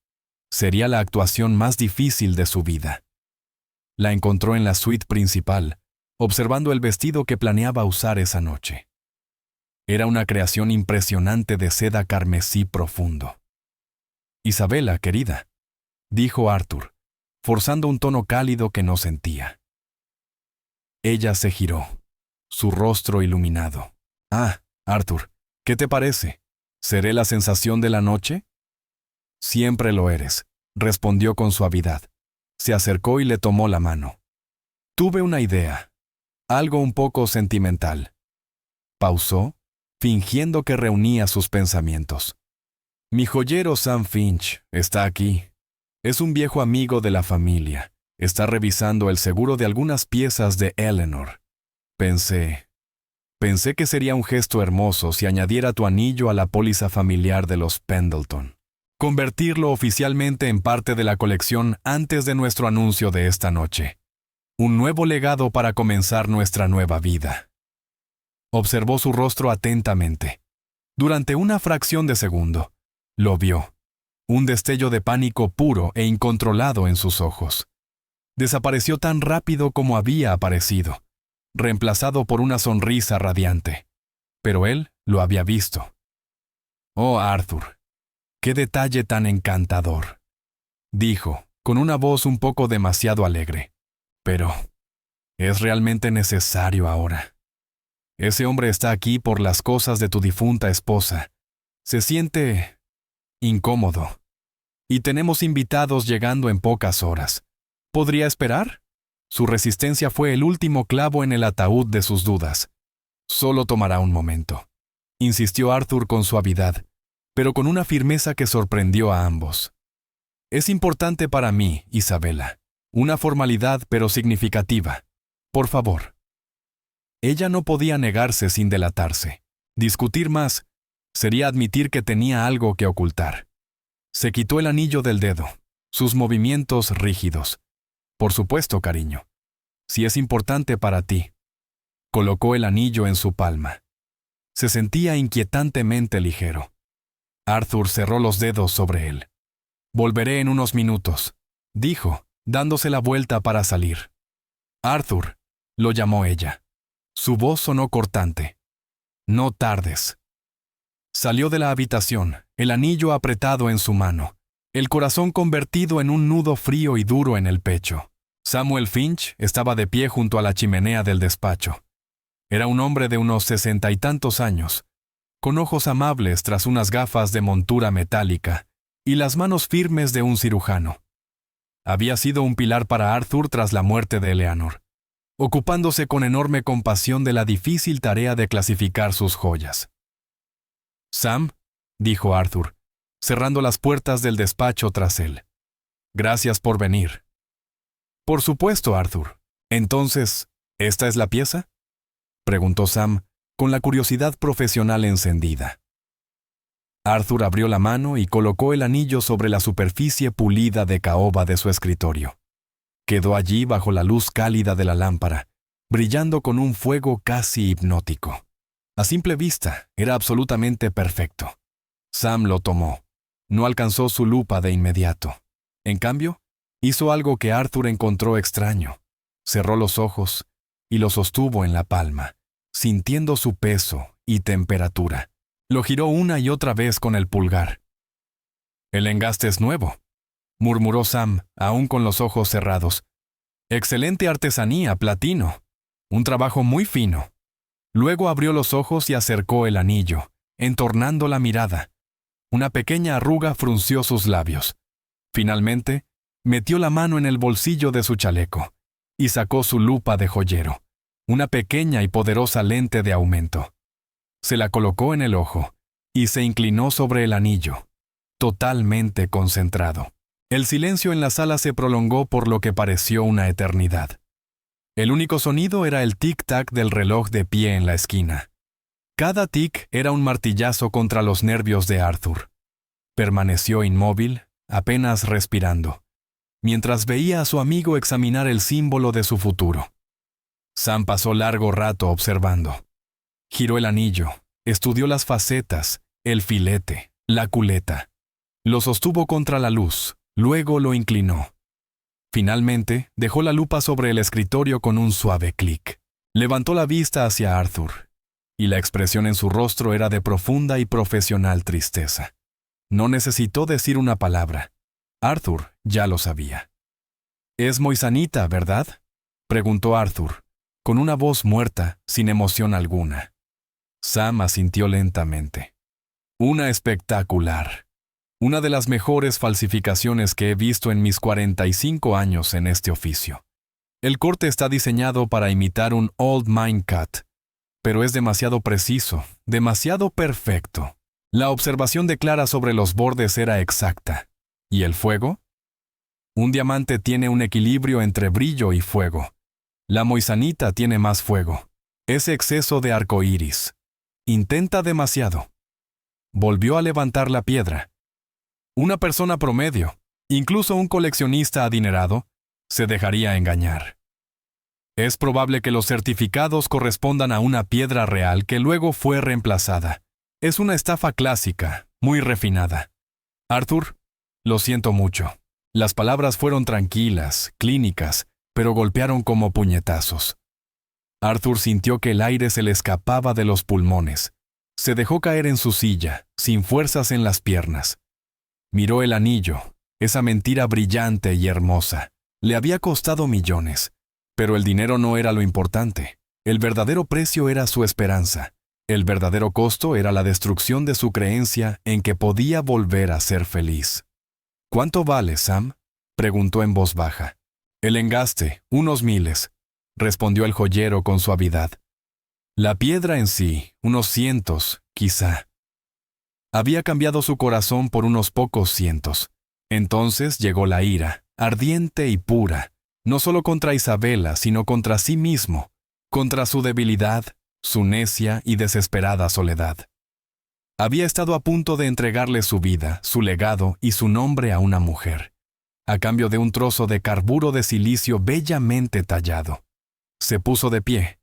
Sería la actuación más difícil de su vida. La encontró en la suite principal, observando el vestido que planeaba usar esa noche. Era una creación impresionante de seda carmesí profundo. «Isabella, querida», dijo Arthur, forzando un tono cálido que no sentía. Ella se giró, su rostro iluminado. «Ah, Arthur, ¿qué te parece? ¿Seré la sensación de la noche?» «Siempre lo eres», respondió con suavidad. Se acercó y le tomó la mano. «Tuve una idea, algo un poco sentimental». Pausó, fingiendo que reunía sus pensamientos. «Mi joyero Sam Finch está aquí. Es un viejo amigo de la familia. Está revisando el seguro de algunas piezas de Eleanor. Pensé que sería un gesto hermoso si añadiera tu anillo a la póliza familiar de los Pendleton. Convertirlo oficialmente en parte de la colección antes de nuestro anuncio de esta noche. Un nuevo legado para comenzar nuestra nueva vida». Observó su rostro atentamente. Durante una fracción de segundo, lo vio. Un destello de pánico puro e incontrolado en sus ojos. Desapareció tan rápido como había aparecido, reemplazado por una sonrisa radiante. Pero él lo había visto. «Oh, Arthur, qué detalle tan encantador», dijo, con una voz un poco demasiado alegre. «Pero, ¿es realmente necesario ahora? Ese hombre está aquí por las cosas de tu difunta esposa. Se siente incómodo. Y tenemos invitados llegando en pocas horas. ¿Podría esperar?» Su resistencia fue el último clavo en el ataúd de sus dudas. «Solo tomará un momento», insistió Arthur con suavidad, pero con una firmeza que sorprendió a ambos. «Es importante para mí, Isabella. Una formalidad pero significativa. Por favor». Ella no podía negarse sin delatarse. Discutir más sería admitir que tenía algo que ocultar. Se quitó el anillo del dedo, sus movimientos rígidos. «Por supuesto, cariño. Si es importante para ti». Colocó el anillo en su palma. Se sentía inquietantemente ligero. Arthur cerró los dedos sobre él. «Volveré en unos minutos», dijo, dándose la vuelta para salir. «Arthur», lo llamó ella. Su voz sonó cortante. «No tardes». Salió de la habitación, el anillo apretado en su mano, el corazón convertido en un nudo frío y duro en el pecho. Samuel Finch estaba de pie junto a la chimenea del despacho. Era un hombre de unos 60 y tantos años, con ojos amables tras unas gafas de montura metálica y las manos firmes de un cirujano. Había sido un pilar para Arthur tras la muerte de Eleanor, ocupándose con enorme compasión de la difícil tarea de clasificar sus joyas. «Sam», dijo Arthur, cerrando las puertas del despacho tras él. «Gracias por venir». «Por supuesto, Arthur. Entonces, ¿esta es la pieza?», preguntó Sam, con la curiosidad profesional encendida. Arthur abrió la mano y colocó el anillo sobre la superficie pulida de caoba de su escritorio. Quedó allí bajo la luz cálida de la lámpara, brillando con un fuego casi hipnótico. A simple vista, era absolutamente perfecto. Sam lo tomó. No alcanzó su lupa de inmediato. En cambio, hizo algo que Arthur encontró extraño. Cerró los ojos y lo sostuvo en la palma, sintiendo su peso y temperatura. Lo giró una y otra vez con el pulgar. «El engaste es nuevo», murmuró Sam, aún con los ojos cerrados. «Excelente artesanía, platino. Un trabajo muy fino». Luego abrió los ojos y acercó el anillo, entornando la mirada. Una pequeña arruga frunció sus labios. Finalmente, metió la mano en el bolsillo de su chaleco y sacó su lupa de joyero, una pequeña y poderosa lente de aumento. Se la colocó en el ojo y se inclinó sobre el anillo, totalmente concentrado. El silencio en la sala se prolongó por lo que pareció una eternidad. El único sonido era el tic-tac del reloj de pie en la esquina. Cada tic era un martillazo contra los nervios de Arthur. Permaneció inmóvil, apenas respirando, mientras veía a su amigo examinar el símbolo de su futuro. Sam pasó largo rato observando. Giró el anillo, estudió las facetas, el filete, la culeta. Lo sostuvo contra la luz, luego lo inclinó. Finalmente, dejó la lupa sobre el escritorio con un suave clic. Levantó la vista hacia Arthur, y la expresión en su rostro era de profunda y profesional tristeza. No necesitó decir una palabra. Arthur ya lo sabía. «Es Moisanita, ¿verdad?», preguntó Arthur, con una voz muerta, sin emoción alguna. Sam asintió lentamente. «Una espectacular. Una de las mejores falsificaciones que he visto en mis 45 años en este oficio. El corte está diseñado para imitar un Old Mine Cut, pero es demasiado preciso, demasiado perfecto. La observación de Clara sobre los bordes era exacta. ¿Y el fuego? Un diamante tiene un equilibrio entre brillo y fuego. La moisanita tiene más fuego. Ese exceso de arcoíris. Intenta demasiado». Volvió a levantar la piedra. Una persona promedio, incluso un coleccionista adinerado, se dejaría engañar. Es probable que los certificados correspondan a una piedra real que luego fue reemplazada. Es una estafa clásica, muy refinada. Arthur, lo siento mucho. Las palabras fueron tranquilas, clínicas, pero golpearon como puñetazos. Arthur sintió que el aire se le escapaba de los pulmones. Se dejó caer en su silla, sin fuerzas en las piernas. Miró el anillo, esa mentira brillante y hermosa. Le había costado millones, pero el dinero no era lo importante. El verdadero precio era su esperanza. El verdadero costo era la destrucción de su creencia en que podía volver a ser feliz. «¿Cuánto vale, Sam?», preguntó en voz baja. «El engaste, unos 1000», respondió el joyero con suavidad. «La piedra en sí, unos 100, quizá». Había cambiado su corazón por unos pocos cientos. Entonces llegó la ira, ardiente y pura, no solo contra Isabela, sino contra sí mismo, contra su debilidad, su necia y desesperada soledad. Había estado a punto de entregarle su vida, su legado y su nombre a una mujer, a cambio de un trozo de carburo de silicio bellamente tallado. Se puso de pie,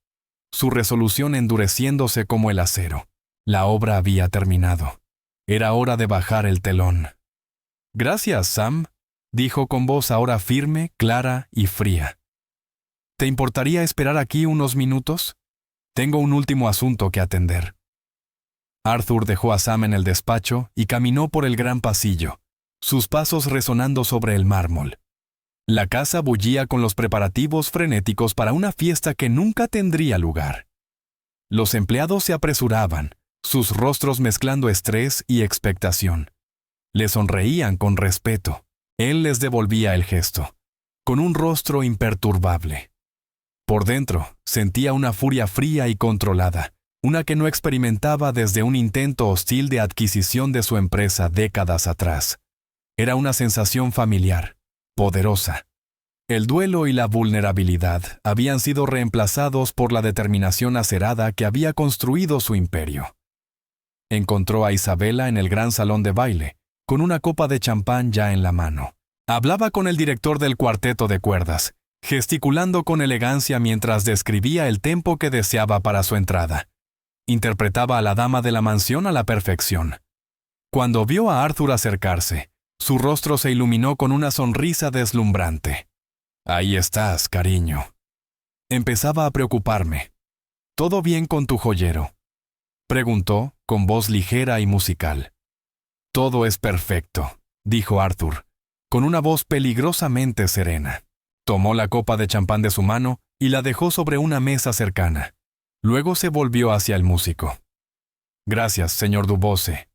su resolución endureciéndose como el acero. La obra había terminado. Era hora de bajar el telón. «Gracias, Sam», dijo con voz ahora firme, clara y fría. «¿Te importaría esperar aquí unos minutos? Tengo un último asunto que atender». Arthur dejó a Sam en el despacho y caminó por el gran pasillo, sus pasos resonando sobre el mármol. La casa bullía con los preparativos frenéticos para una fiesta que nunca tendría lugar. Los empleados se apresuraban, sus rostros mezclando estrés y expectación. Le sonreían con respeto. Él les devolvía el gesto, con un rostro imperturbable. Por dentro, sentía una furia fría y controlada, una que no experimentaba desde un intento hostil de adquisición de su empresa décadas atrás. Era una sensación familiar, poderosa. El duelo y la vulnerabilidad habían sido reemplazados por la determinación acerada que había construido su imperio. Encontró a Isabella en el gran salón de baile, con una copa de champán ya en la mano. Hablaba con el director del cuarteto de cuerdas, gesticulando con elegancia mientras describía el tempo que deseaba para su entrada. Interpretaba a la dama de la mansión a la perfección. Cuando vio a Arthur acercarse, su rostro se iluminó con una sonrisa deslumbrante. «Ahí estás, cariño». Empezaba a preocuparme. «¿Todo bien con tu joyero?», preguntó, con voz ligera y musical. «Todo es perfecto», dijo Arthur, con una voz peligrosamente serena. Tomó la copa de champán de su mano y la dejó sobre una mesa cercana. Luego se volvió hacia el músico. «Gracias, señor Duboce.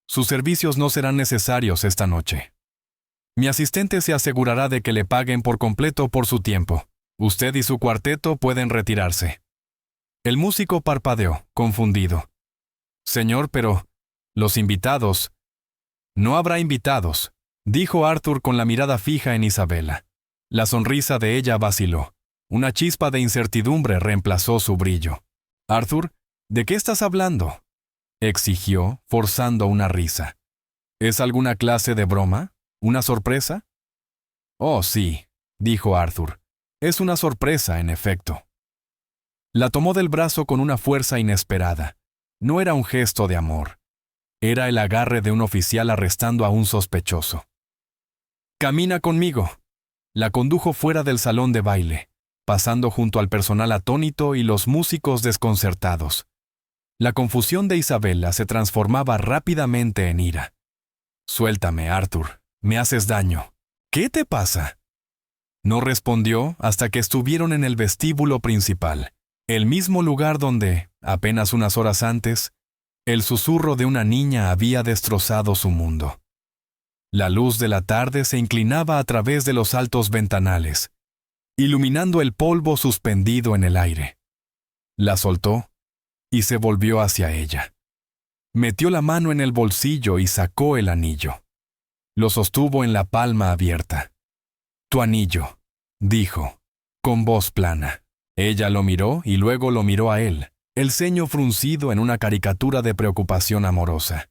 Sus servicios no serán necesarios esta noche. Mi asistente se asegurará de que le paguen por completo por su tiempo. Usted y su cuarteto pueden retirarse». El músico parpadeó, confundido. «Señor, pero los invitados...» «No habrá invitados», dijo Arthur con la mirada fija en Isabella. La sonrisa de ella vaciló. Una chispa de incertidumbre reemplazó su brillo. «Arthur, ¿de qué estás hablando?», exigió, forzando una risa. «¿Es alguna clase de broma? ¿Una sorpresa?». «Oh, sí», dijo Arthur. «Es una sorpresa, en efecto». La tomó del brazo con una fuerza inesperada. No era un gesto de amor. Era el agarre de un oficial arrestando a un sospechoso. «Camina conmigo». La condujo fuera del salón de baile, pasando junto al personal atónito y los músicos desconcertados. La confusión de Isabella se transformaba rápidamente en ira. «Suéltame, Arthur. Me haces daño. ¿Qué te pasa?». No respondió hasta que estuvieron en el vestíbulo principal, el mismo lugar donde, apenas unas horas antes, el susurro de una niña había destrozado su mundo. La luz de la tarde se inclinaba a través de los altos ventanales, iluminando el polvo suspendido en el aire. La soltó y se volvió hacia ella. Metió la mano en el bolsillo y sacó el anillo. Lo sostuvo en la palma abierta. «Tu anillo», dijo, con voz plana. Ella lo miró y luego lo miró a él, el ceño fruncido en una caricatura de preocupación amorosa.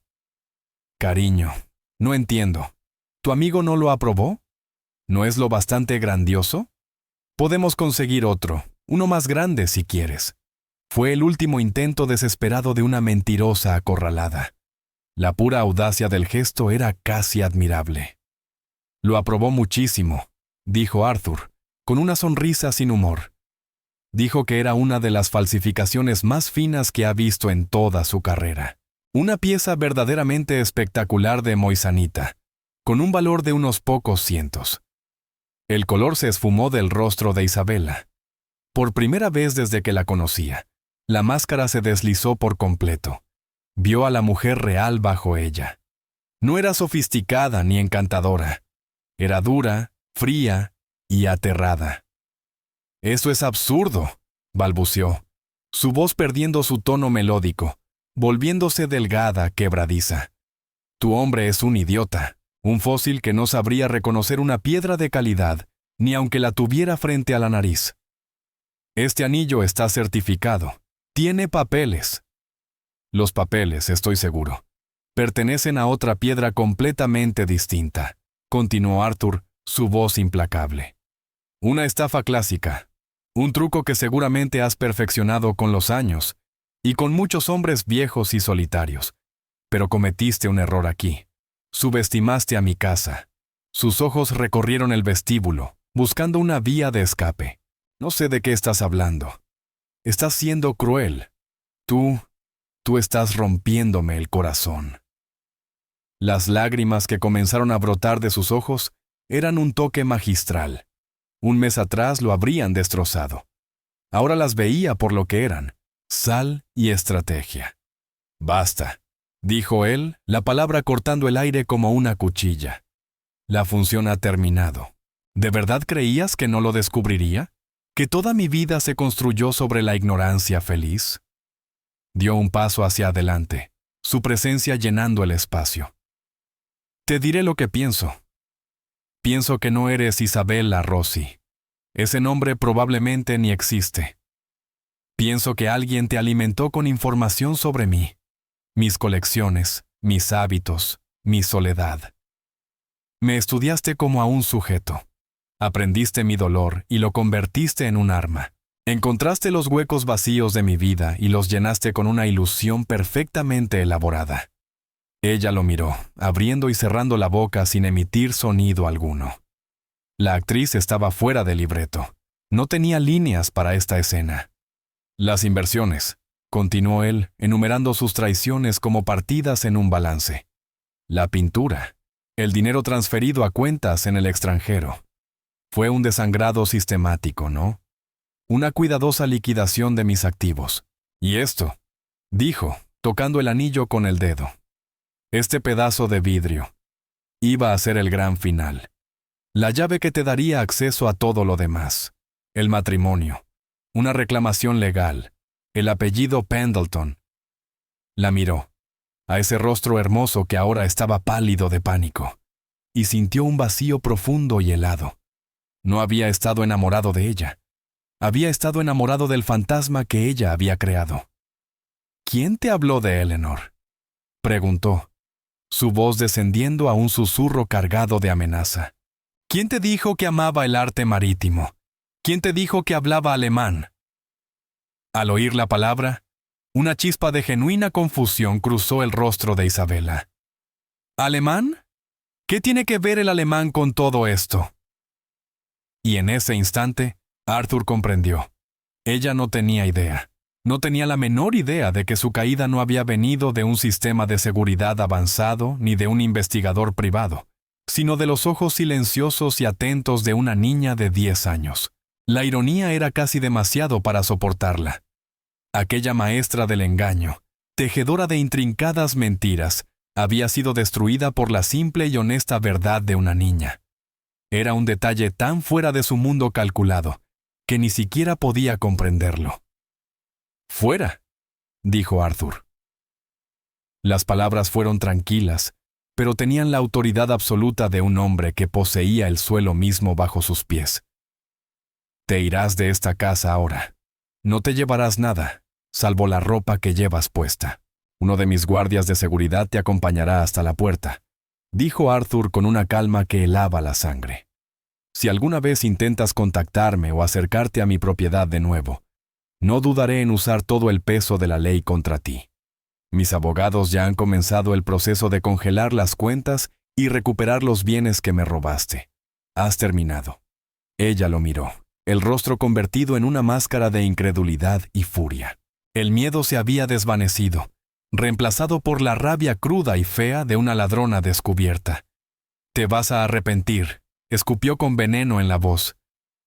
«Cariño, no entiendo. ¿Tu amigo no lo aprobó? ¿No es lo bastante grandioso? Podemos conseguir otro, uno más grande si quieres». Fue el último intento desesperado de una mentirosa acorralada. La pura audacia del gesto era casi admirable. «Lo aprobó muchísimo», dijo Arthur, con una sonrisa sin humor. Dijo que era una de las falsificaciones más finas que ha visto en toda su carrera. Una pieza verdaderamente espectacular de moisanita, con un valor de unos pocos cientos. El color se esfumó del rostro de Isabella. Por primera vez desde que la conocía, la máscara se deslizó por completo. Vio a la mujer real bajo ella. No era sofisticada ni encantadora. Era dura, fría y aterrada. «Eso es absurdo», balbuceó, su voz perdiendo su tono melódico, volviéndose delgada, quebradiza. «Tu hombre es un idiota, un fósil que no sabría reconocer una piedra de calidad, ni aunque la tuviera frente a la nariz. Este anillo está certificado. Tiene papeles». «Los papeles, estoy seguro, pertenecen a otra piedra completamente distinta», continuó Arthur, su voz implacable. «Una estafa clásica, un truco que seguramente has perfeccionado con los años y con muchos hombres viejos y solitarios. Pero cometiste un error aquí. Subestimaste a mi casa». Sus ojos recorrieron el vestíbulo, buscando una vía de escape. «No sé de qué estás hablando. Estás siendo cruel. Tú Tú estás rompiéndome el corazón. Las lágrimas que comenzaron a brotar de sus ojos eran un toque magistral. Un mes atrás lo habrían destrozado. Ahora las veía por lo que eran: sal y estrategia. Basta, dijo él, la palabra cortando el aire como una cuchilla. La función ha terminado. ¿De verdad creías que no lo descubriría? ¿Que toda mi vida se construyó sobre la ignorancia feliz? Dio un paso hacia adelante, su presencia llenando el espacio. Te diré lo que pienso. Pienso que no eres Isabella Rossi. Ese nombre probablemente ni existe. Pienso que alguien te alimentó con información sobre mí, mis colecciones, mis hábitos, mi soledad. Me estudiaste como a un sujeto. Aprendiste mi dolor y lo convertiste en un arma. Encontraste los huecos vacíos de mi vida y los llenaste con una ilusión perfectamente elaborada. Ella lo miró, abriendo y cerrando la boca sin emitir sonido alguno. La actriz estaba fuera del libreto. No tenía líneas para esta escena. Las inversiones, continuó él, enumerando sus traiciones como partidas en un balance. La pintura, el dinero transferido a cuentas en el extranjero. Fue un desangrado sistemático, ¿no? Una cuidadosa liquidación de mis activos. Y esto, dijo, tocando el anillo con el dedo. Este pedazo de vidrio iba a ser el gran final. La llave que te daría acceso a todo lo demás. El matrimonio, una reclamación legal, el apellido Pendleton. La miró, a ese rostro hermoso que ahora estaba pálido de pánico, y sintió un vacío profundo y helado. No había estado enamorado de ella. Había estado enamorado del fantasma que ella había creado. ¿Quién te habló de Eleanor?, preguntó, su voz descendiendo a un susurro cargado de amenaza. ¿Quién te dijo que amaba el arte marítimo? ¿Quién te dijo que hablaba alemán? Al oír la palabra, una chispa de genuina confusión cruzó el rostro de Isabella. ¿Alemán? ¿Qué tiene que ver el alemán con todo esto? Y en ese instante, Arthur comprendió. Ella no tenía idea. No tenía la menor idea de que su caída no había venido de un sistema de seguridad avanzado ni de un investigador privado, sino de los ojos silenciosos y atentos de una niña de 10 años. La ironía era casi demasiado para soportarla. Aquella maestra del engaño, tejedora de intrincadas mentiras, había sido destruida por la simple y honesta verdad de una niña. Era un detalle tan fuera de su mundo calculado, que ni siquiera podía comprenderlo. «Fuera», dijo Arthur. Las palabras fueron tranquilas, pero tenían la autoridad absoluta de un hombre que poseía el suelo mismo bajo sus pies. Te irás de esta casa ahora. No te llevarás nada, salvo la ropa que llevas puesta. Uno de mis guardias de seguridad te acompañará hasta la puerta, dijo Arthur con una calma que helaba la sangre. Si alguna vez intentas contactarme o acercarte a mi propiedad de nuevo, no dudaré en usar todo el peso de la ley contra ti. Mis abogados ya han comenzado el proceso de congelar las cuentas y recuperar los bienes que me robaste. Has terminado. Ella lo miró, el rostro convertido en una máscara de incredulidad y furia. El miedo se había desvanecido, reemplazado por la rabia cruda y fea de una ladrona descubierta. Te vas a arrepentir, escupió con veneno en la voz.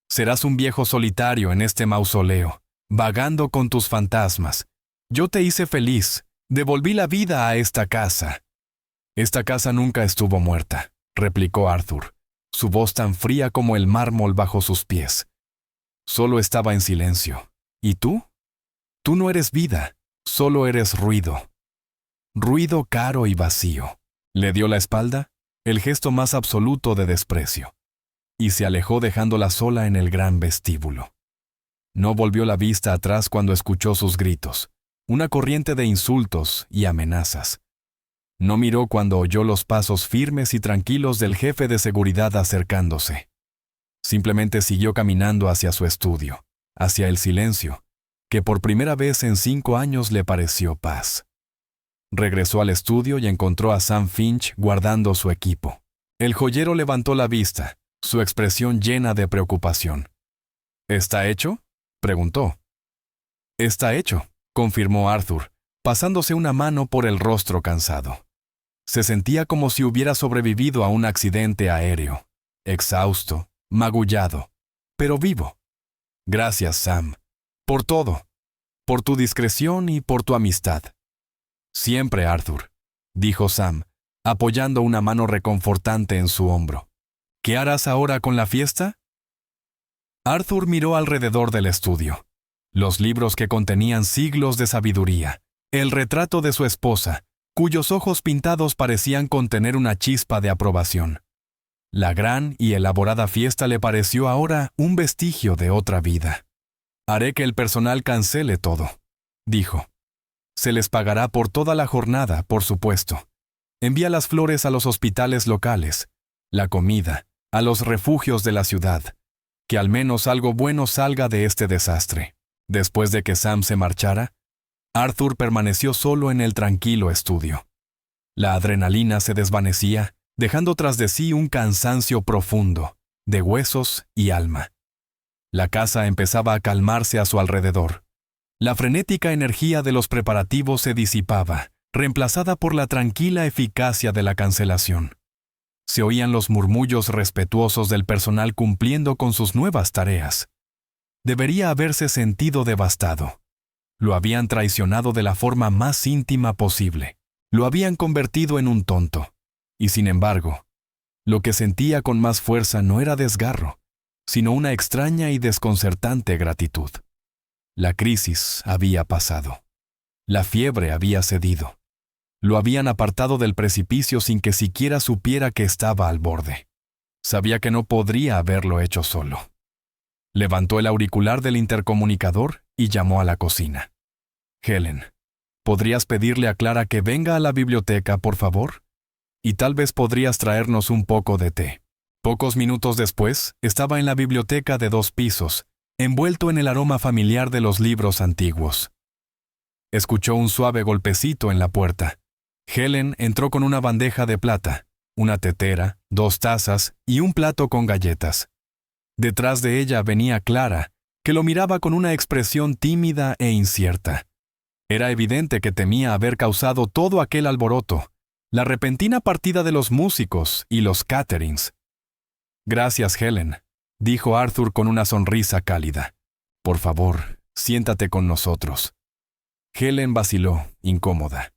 Serás un viejo solitario en este mausoleo, vagando con tus fantasmas. Yo te hice feliz, devolví la vida a esta casa. Esta casa nunca estuvo muerta, replicó Arthur, su voz tan fría como el mármol bajo sus pies. Solo estaba en silencio. ¿Y tú? Tú no eres vida, solo eres ruido. Ruido caro y vacío. Le dio la espalda, el gesto más absoluto de desprecio, y se alejó dejándola sola en el gran vestíbulo. No volvió la vista atrás cuando escuchó sus gritos, una corriente de insultos y amenazas. No miró cuando oyó los pasos firmes y tranquilos del jefe de seguridad acercándose. Simplemente siguió caminando hacia su estudio, hacia el silencio, que por primera vez en 5 años le pareció paz. Regresó al estudio y encontró a Sam Finch guardando su equipo. El joyero levantó la vista, su expresión llena de preocupación. ¿Está hecho?, preguntó. Está hecho, confirmó Arthur, pasándose una mano por el rostro cansado. Se sentía como si hubiera sobrevivido a un accidente aéreo, exhausto, magullado, pero vivo. Gracias, Sam, por todo, por tu discreción y por tu amistad. Siempre, Arthur, dijo Sam, apoyando una mano reconfortante en su hombro. ¿Qué harás ahora con la fiesta? Arthur miró alrededor del estudio. Los libros que contenían siglos de sabiduría, el retrato de su esposa, cuyos ojos pintados parecían contener una chispa de aprobación. La gran y elaborada fiesta le pareció ahora un vestigio de otra vida. Haré que el personal cancele todo, dijo. Se les pagará por toda la jornada, por supuesto. Envía las flores a los hospitales locales, la comida, a los refugios de la ciudad. Que al menos algo bueno salga de este desastre. Después de que Sam se marchara, Arthur permaneció solo en el tranquilo estudio. La adrenalina se desvanecía, dejando tras de sí un cansancio profundo, de huesos y alma. La casa empezaba a calmarse a su alrededor. La frenética energía de los preparativos se disipaba, reemplazada por la tranquila eficacia de la cancelación. Se oían los murmullos respetuosos del personal cumpliendo con sus nuevas tareas. Debería haberse sentido devastado. Lo habían traicionado de la forma más íntima posible. Lo habían convertido en un tonto. Y sin embargo, lo que sentía con más fuerza no era desgarro, sino una extraña y desconcertante gratitud. La crisis había pasado. La fiebre había cedido. Lo habían apartado del precipicio sin que siquiera supiera que estaba al borde. Sabía que no podría haberlo hecho solo. Levantó el auricular del intercomunicador y llamó a la cocina. Helen, ¿podrías pedirle a Clara que venga a la biblioteca, por favor? Y tal vez podrías traernos un poco de té. Pocos minutos después, estaba en la biblioteca de 2 pisos, envuelto en el aroma familiar de los libros antiguos. Escuchó un suave golpecito en la puerta. Helen entró con una bandeja de plata, una tetera, 2 tazas y un plato con galletas. Detrás de ella venía Clara, que lo miraba con una expresión tímida e incierta. Era evidente que temía haber causado todo aquel alboroto, la repentina partida de los músicos y los caterings. Gracias, Helen, dijo Arthur con una sonrisa cálida. Por favor, siéntate con nosotros. Helen vaciló, incómoda.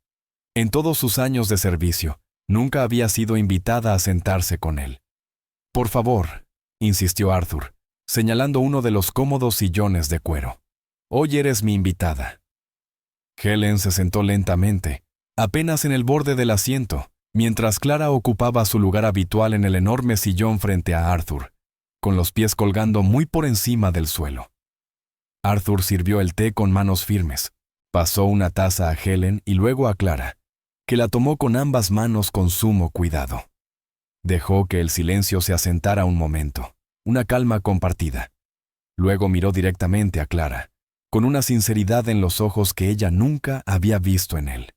En todos sus años de servicio, nunca había sido invitada a sentarse con él. Por favor, insistió Arthur, señalando uno de los cómodos sillones de cuero. Hoy eres mi invitada. Helen se sentó lentamente, apenas en el borde del asiento, mientras Clara ocupaba su lugar habitual en el enorme sillón frente a Arthur, con los pies colgando muy por encima del suelo. Arthur sirvió el té con manos firmes, pasó una taza a Helen y luego a Clara, que la tomó con ambas manos con sumo cuidado. Dejó que el silencio se asentara un momento, una calma compartida. Luego miró directamente a Clara, con una sinceridad en los ojos que ella nunca había visto en él.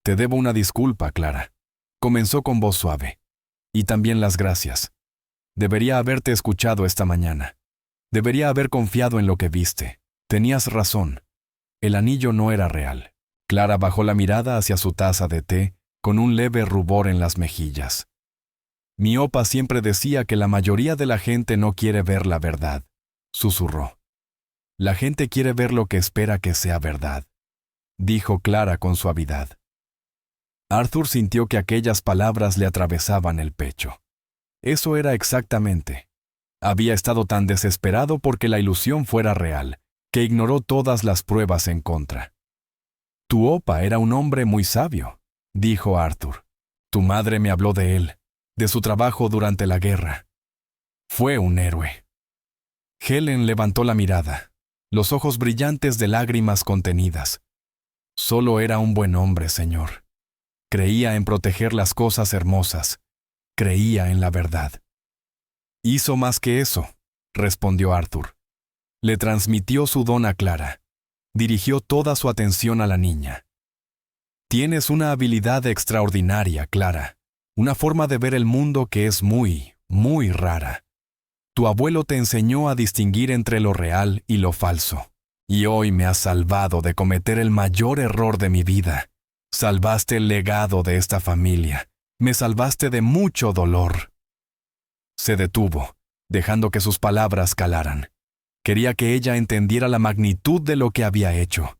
Te debo una disculpa, Clara. Comenzó con voz suave. Y también las gracias. Debería haberte escuchado esta mañana. Debería haber confiado en lo que viste. Tenías razón. El anillo no era real. Clara bajó la mirada hacia su taza de té, con un leve rubor en las mejillas. Mi opa siempre decía que la mayoría de la gente no quiere ver la verdad, susurró. La gente quiere ver lo que espera que sea verdad, dijo Clara con suavidad. Arthur sintió que aquellas palabras le atravesaban el pecho. Eso era exactamente. Había estado tan desesperado porque la ilusión fuera real, que ignoró todas las pruebas en contra. Tu opa era un hombre muy sabio, dijo Arthur. Tu madre me habló de él, de su trabajo durante la guerra. Fue un héroe. Helen levantó la mirada, los ojos brillantes de lágrimas contenidas. Solo era un buen hombre, señor. Creía en proteger las cosas hermosas. Creía en la verdad. Hizo más que eso, respondió Arthur. Le transmitió su don a Clara. Dirigió toda su atención a la niña. Tienes una habilidad extraordinaria, Clara. Una forma de ver el mundo que es muy, muy rara. Tu abuelo te enseñó a distinguir entre lo real y lo falso. Y hoy me has salvado de cometer el mayor error de mi vida. Salvaste el legado de esta familia. Me salvaste de mucho dolor. Se detuvo, dejando que sus palabras calaran. Quería que ella entendiera la magnitud de lo que había hecho.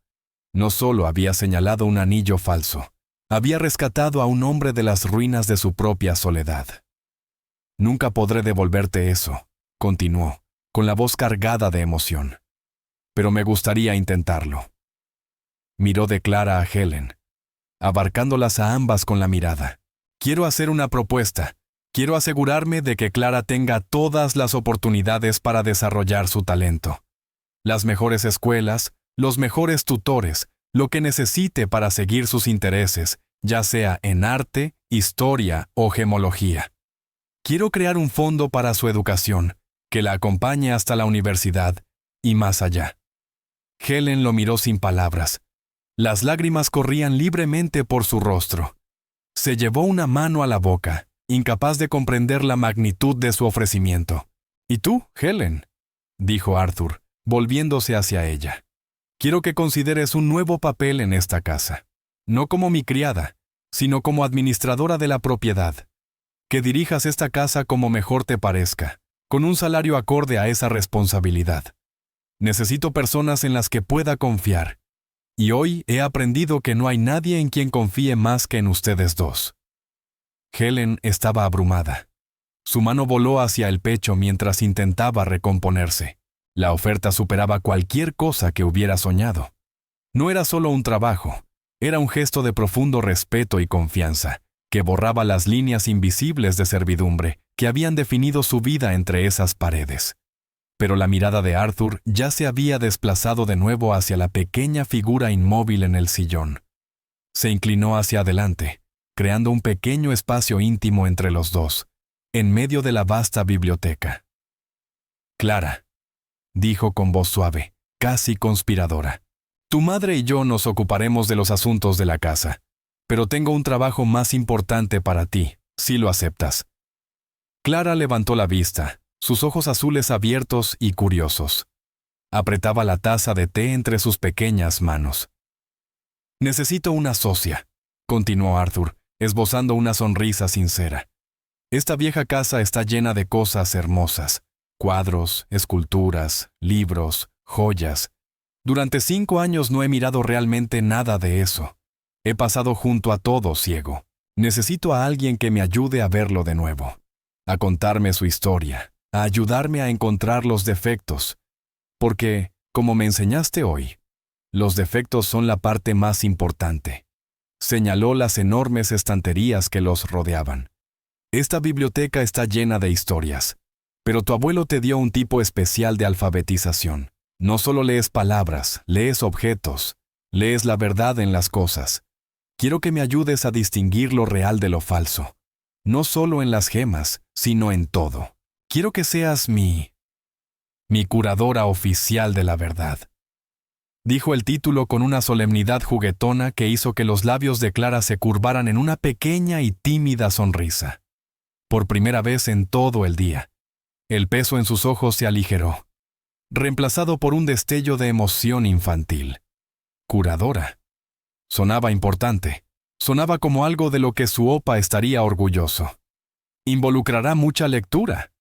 No solo había señalado un anillo falso, había rescatado a un hombre de las ruinas de su propia soledad. Nunca podré devolverte eso, continuó, con la voz cargada de emoción. Pero me gustaría intentarlo. Miró de Clara a Helen, abarcándolas a ambas con la mirada. Quiero hacer una propuesta. Quiero asegurarme de que Clara tenga todas las oportunidades para desarrollar su talento. Las mejores escuelas, los mejores tutores, lo que necesite para seguir sus intereses, ya sea en arte, historia o gemología. Quiero crear un fondo para su educación, que la acompañe hasta la universidad y más allá. Helen lo miró sin palabras. Las lágrimas corrían libremente por su rostro. Se llevó una mano a la boca, incapaz de comprender la magnitud de su ofrecimiento. «¿Y tú, Helen?», dijo Arthur, volviéndose hacia ella. «Quiero que consideres un nuevo papel en esta casa. No como mi criada, sino como administradora de la propiedad. Que dirijas esta casa como mejor te parezca, con un salario acorde a esa responsabilidad. Necesito personas en las que pueda confiar. Y hoy he aprendido que no hay nadie en quien confíe más que en ustedes dos». Helen estaba abrumada. Su mano voló hacia el pecho mientras intentaba recomponerse. La oferta superaba cualquier cosa que hubiera soñado. No era solo un trabajo, era un gesto de profundo respeto y confianza, que borraba las líneas invisibles de servidumbre que habían definido su vida entre esas paredes. Pero la mirada de Arthur ya se había desplazado de nuevo hacia la pequeña figura inmóvil en el sillón. Se inclinó hacia adelante, creando un pequeño espacio íntimo entre los dos, en medio de la vasta biblioteca. «Clara», dijo con voz suave, casi conspiradora, «tu madre y yo nos ocuparemos de los asuntos de la casa, pero tengo un trabajo más importante para ti, si lo aceptas». Clara levantó la vista, sus ojos azules abiertos y curiosos. Apretaba la taza de té entre sus pequeñas manos. «Necesito una socia», continuó Arthur, esbozando una sonrisa sincera. «Esta vieja casa está llena de cosas hermosas, cuadros, esculturas, libros, joyas. Durante 5 años no he mirado realmente nada de eso. He pasado junto a todo ciego. Necesito a alguien que me ayude a verlo de nuevo, a contarme su historia, a ayudarme a encontrar los defectos. Porque, como me enseñaste hoy, los defectos son la parte más importante». Señaló las enormes estanterías que los rodeaban. «Esta biblioteca está llena de historias, pero tu abuelo te dio un tipo especial de alfabetización. No solo lees palabras, lees objetos, lees la verdad en las cosas. Quiero que me ayudes a distinguir lo real de lo falso, no solo en las gemas, sino en todo. Quiero que seas mi curadora oficial de la verdad», dijo el título con una solemnidad juguetona que hizo que los labios de Clara se curvaran en una pequeña y tímida sonrisa. Por primera vez en todo el día, el peso en sus ojos se aligeró, reemplazado por un destello de emoción infantil. Curadora. Sonaba importante. Sonaba como algo de lo que su opa estaría orgulloso. «Involucrará mucha lectura»,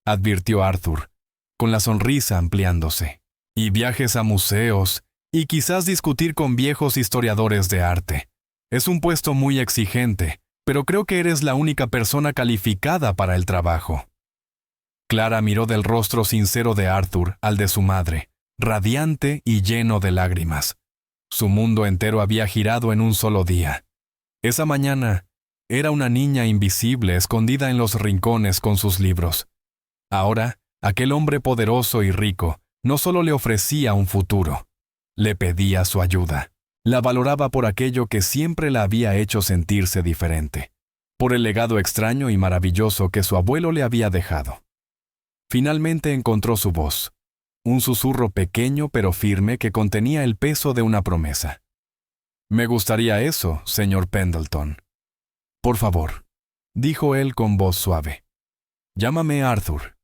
advirtió Arthur, con la sonrisa ampliándose. «Y viajes a museos, y quizás discutir con viejos historiadores de arte. Es un puesto muy exigente, pero creo que eres la única persona calificada para el trabajo». Clara miró del rostro sincero de Arthur al de su madre, radiante y lleno de lágrimas. Su mundo entero había girado en un solo día. Esa mañana, era una niña invisible escondida en los rincones con sus libros. Ahora, aquel hombre poderoso y rico no solo le ofrecía un futuro, le pedía su ayuda. La valoraba por aquello que siempre la había hecho sentirse diferente, por el legado extraño y maravilloso que su abuelo le había dejado. Finalmente encontró su voz, un susurro pequeño pero firme que contenía el peso de una promesa. «Me gustaría eso, señor Pendleton». «Por favor», dijo él con voz suave. «Llámame Arthur».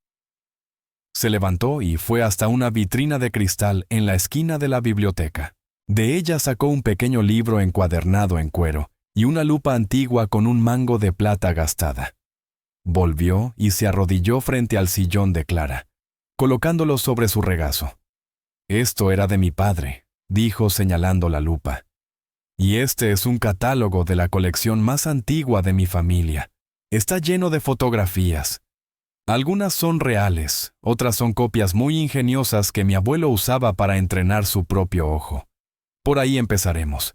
Se levantó y fue hasta una vitrina de cristal en la esquina de la biblioteca. De ella sacó un pequeño libro encuadernado en cuero y una lupa antigua con un mango de plata gastada. Volvió y se arrodilló frente al sillón de Clara, colocándolo sobre su regazo. «Esto era de mi padre», dijo señalando la lupa. «Y este es un catálogo de la colección más antigua de mi familia. Está lleno de fotografías. Algunas son reales, otras son copias muy ingeniosas que mi abuelo usaba para entrenar su propio ojo. Por ahí empezaremos».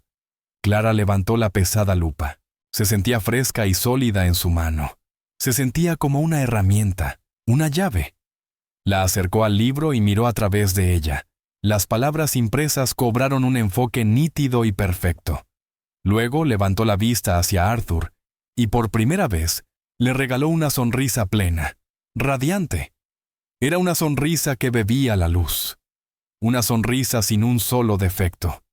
Clara levantó la pesada lupa. Se sentía fresca y sólida en su mano. Se sentía como una herramienta, una llave. La acercó al libro y miró a través de ella. Las palabras impresas cobraron un enfoque nítido y perfecto. Luego levantó la vista hacia Arthur y por primera vez le regaló una sonrisa plena, radiante. Era una sonrisa que bebía la luz. Una sonrisa sin un solo defecto.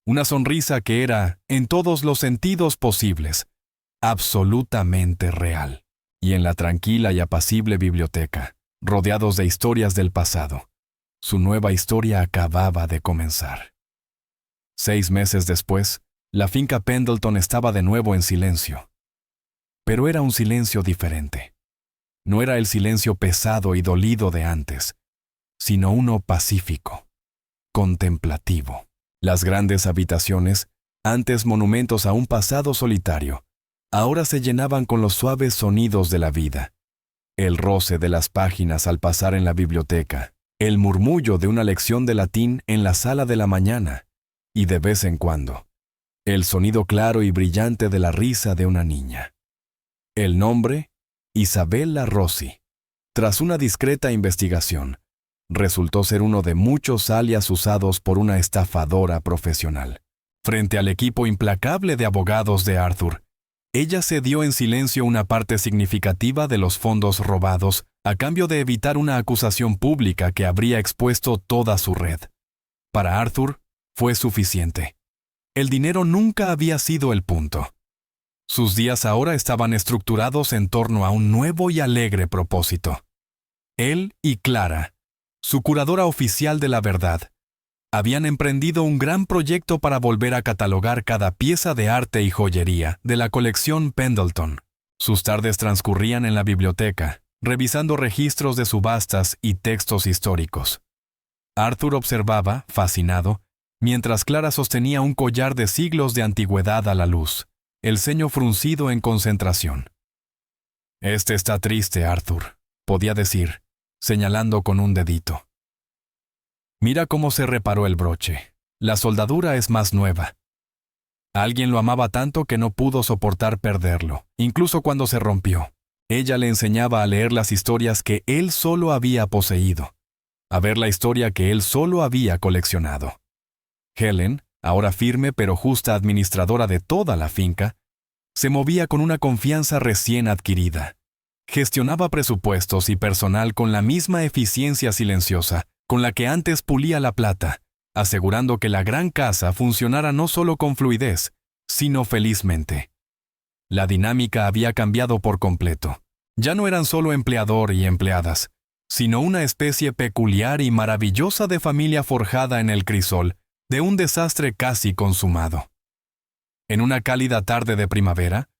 Una sonrisa que era, en todos los sentidos posibles, absolutamente real. Y en la tranquila y apacible biblioteca, rodeados de historias del pasado, su nueva historia acababa de comenzar. 6 meses después, la finca Pendleton estaba de nuevo en silencio. Pero era un silencio diferente. No era el silencio pesado y dolido de antes, sino uno pacífico, contemplativo. Las grandes habitaciones, antes monumentos a un pasado solitario, ahora se llenaban con los suaves sonidos de la vida. El roce de las páginas al pasar en la biblioteca, el murmullo de una lección de latín en la sala de la mañana, y de vez en cuando, el sonido claro y brillante de la risa de una niña. El nombre, Isabella Rossi. Tras una discreta investigación, resultó ser uno de muchos alias usados por una estafadora profesional. Frente al equipo implacable de abogados de Arthur, ella cedió en silencio una parte significativa de los fondos robados a cambio de evitar una acusación pública que habría expuesto toda su red. Para Arthur, fue suficiente. El dinero nunca había sido el punto. Sus días ahora estaban estructurados en torno a un nuevo y alegre propósito. Él y Clara, su curadora oficial de la verdad, habían emprendido un gran proyecto para volver a catalogar cada pieza de arte y joyería de la colección Pendleton. Sus tardes transcurrían en la biblioteca, revisando registros de subastas y textos históricos. Arthur observaba, fascinado, mientras Clara sostenía un collar de siglos de antigüedad a la luz, el ceño fruncido en concentración. «Este está triste, Arthur», podía decir, señalando con un dedito. «Mira cómo se reparó el broche. La soldadura es más nueva. Alguien lo amaba tanto que no pudo soportar perderlo, incluso cuando se rompió. Ella le enseñaba a leer las historias que él solo había poseído, a ver la historia que él solo había coleccionado». Helen, ahora firme pero justa administradora de toda la finca, se movía con una confianza recién adquirida. Gestionaba presupuestos y personal con la misma eficiencia silenciosa con la que antes pulía la plata, asegurando que la gran casa funcionara no solo con fluidez, sino felizmente. La dinámica había cambiado por completo. Ya no eran solo empleador y empleadas, sino una especie peculiar y maravillosa de familia forjada en el crisol de un desastre casi consumado. En una cálida tarde de primavera,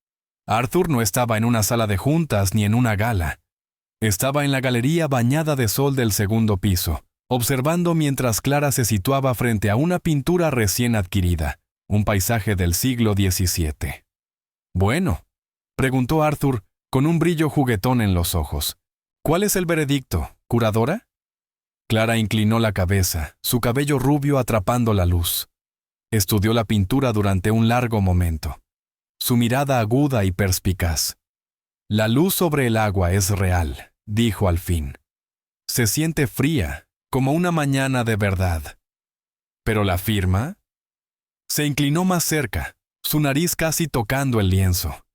Arthur no estaba en una sala de juntas ni en una gala. Estaba en la galería bañada de sol del segundo piso, observando mientras Clara se situaba frente a una pintura recién adquirida, un paisaje del siglo XVII. «Bueno», preguntó Arthur, con un brillo juguetón en los ojos. «¿Cuál es el veredicto, curadora?» Clara inclinó la cabeza, su cabello rubio atrapando la luz. Estudió la pintura durante un largo momento. Su mirada aguda y perspicaz. «La luz sobre el agua es real», dijo al fin. «Se siente fría, como una mañana de verdad. ¿Pero la firma?» Se inclinó más cerca, su nariz casi tocando el lienzo.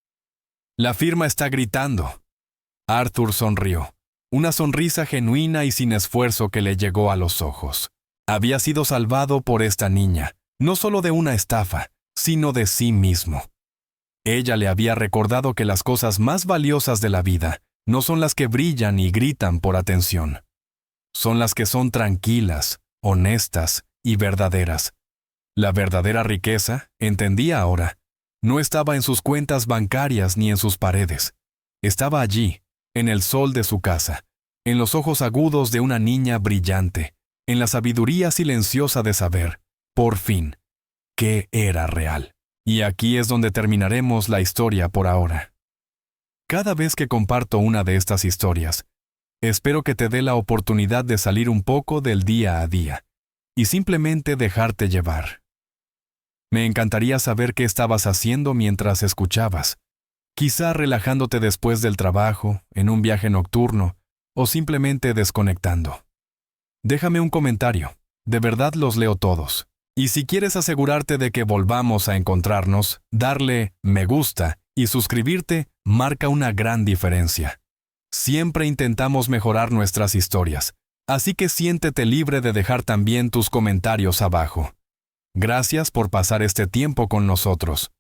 «La firma está gritando». Arthur sonrió, una sonrisa genuina y sin esfuerzo que le llegó a los ojos. Había sido salvado por esta niña, no solo de una estafa, sino de sí mismo. Ella le había recordado que las cosas más valiosas de la vida no son las que brillan y gritan por atención. son las que son tranquilas, honestas y verdaderas. La verdadera riqueza, entendía ahora, no estaba en sus cuentas bancarias ni en sus paredes. Estaba allí, en el sol de su casa, en los ojos agudos de una niña brillante, en la sabiduría silenciosa de saber, por fin, qué era real. Y aquí es donde terminaremos la historia por ahora. Cada vez que comparto una de estas historias, espero que te dé la oportunidad de salir un poco del día a día y simplemente dejarte llevar. Me encantaría saber qué estabas haciendo mientras escuchabas, quizá relajándote después del trabajo, en un viaje nocturno o simplemente desconectando. Déjame un comentario, de verdad los leo todos. Y si quieres asegurarte de que volvamos a encontrarnos, darle me gusta y suscribirte marca una gran diferencia. Siempre intentamos mejorar nuestras historias, así que siéntete libre de dejar también tus comentarios abajo. Gracias por pasar este tiempo con nosotros.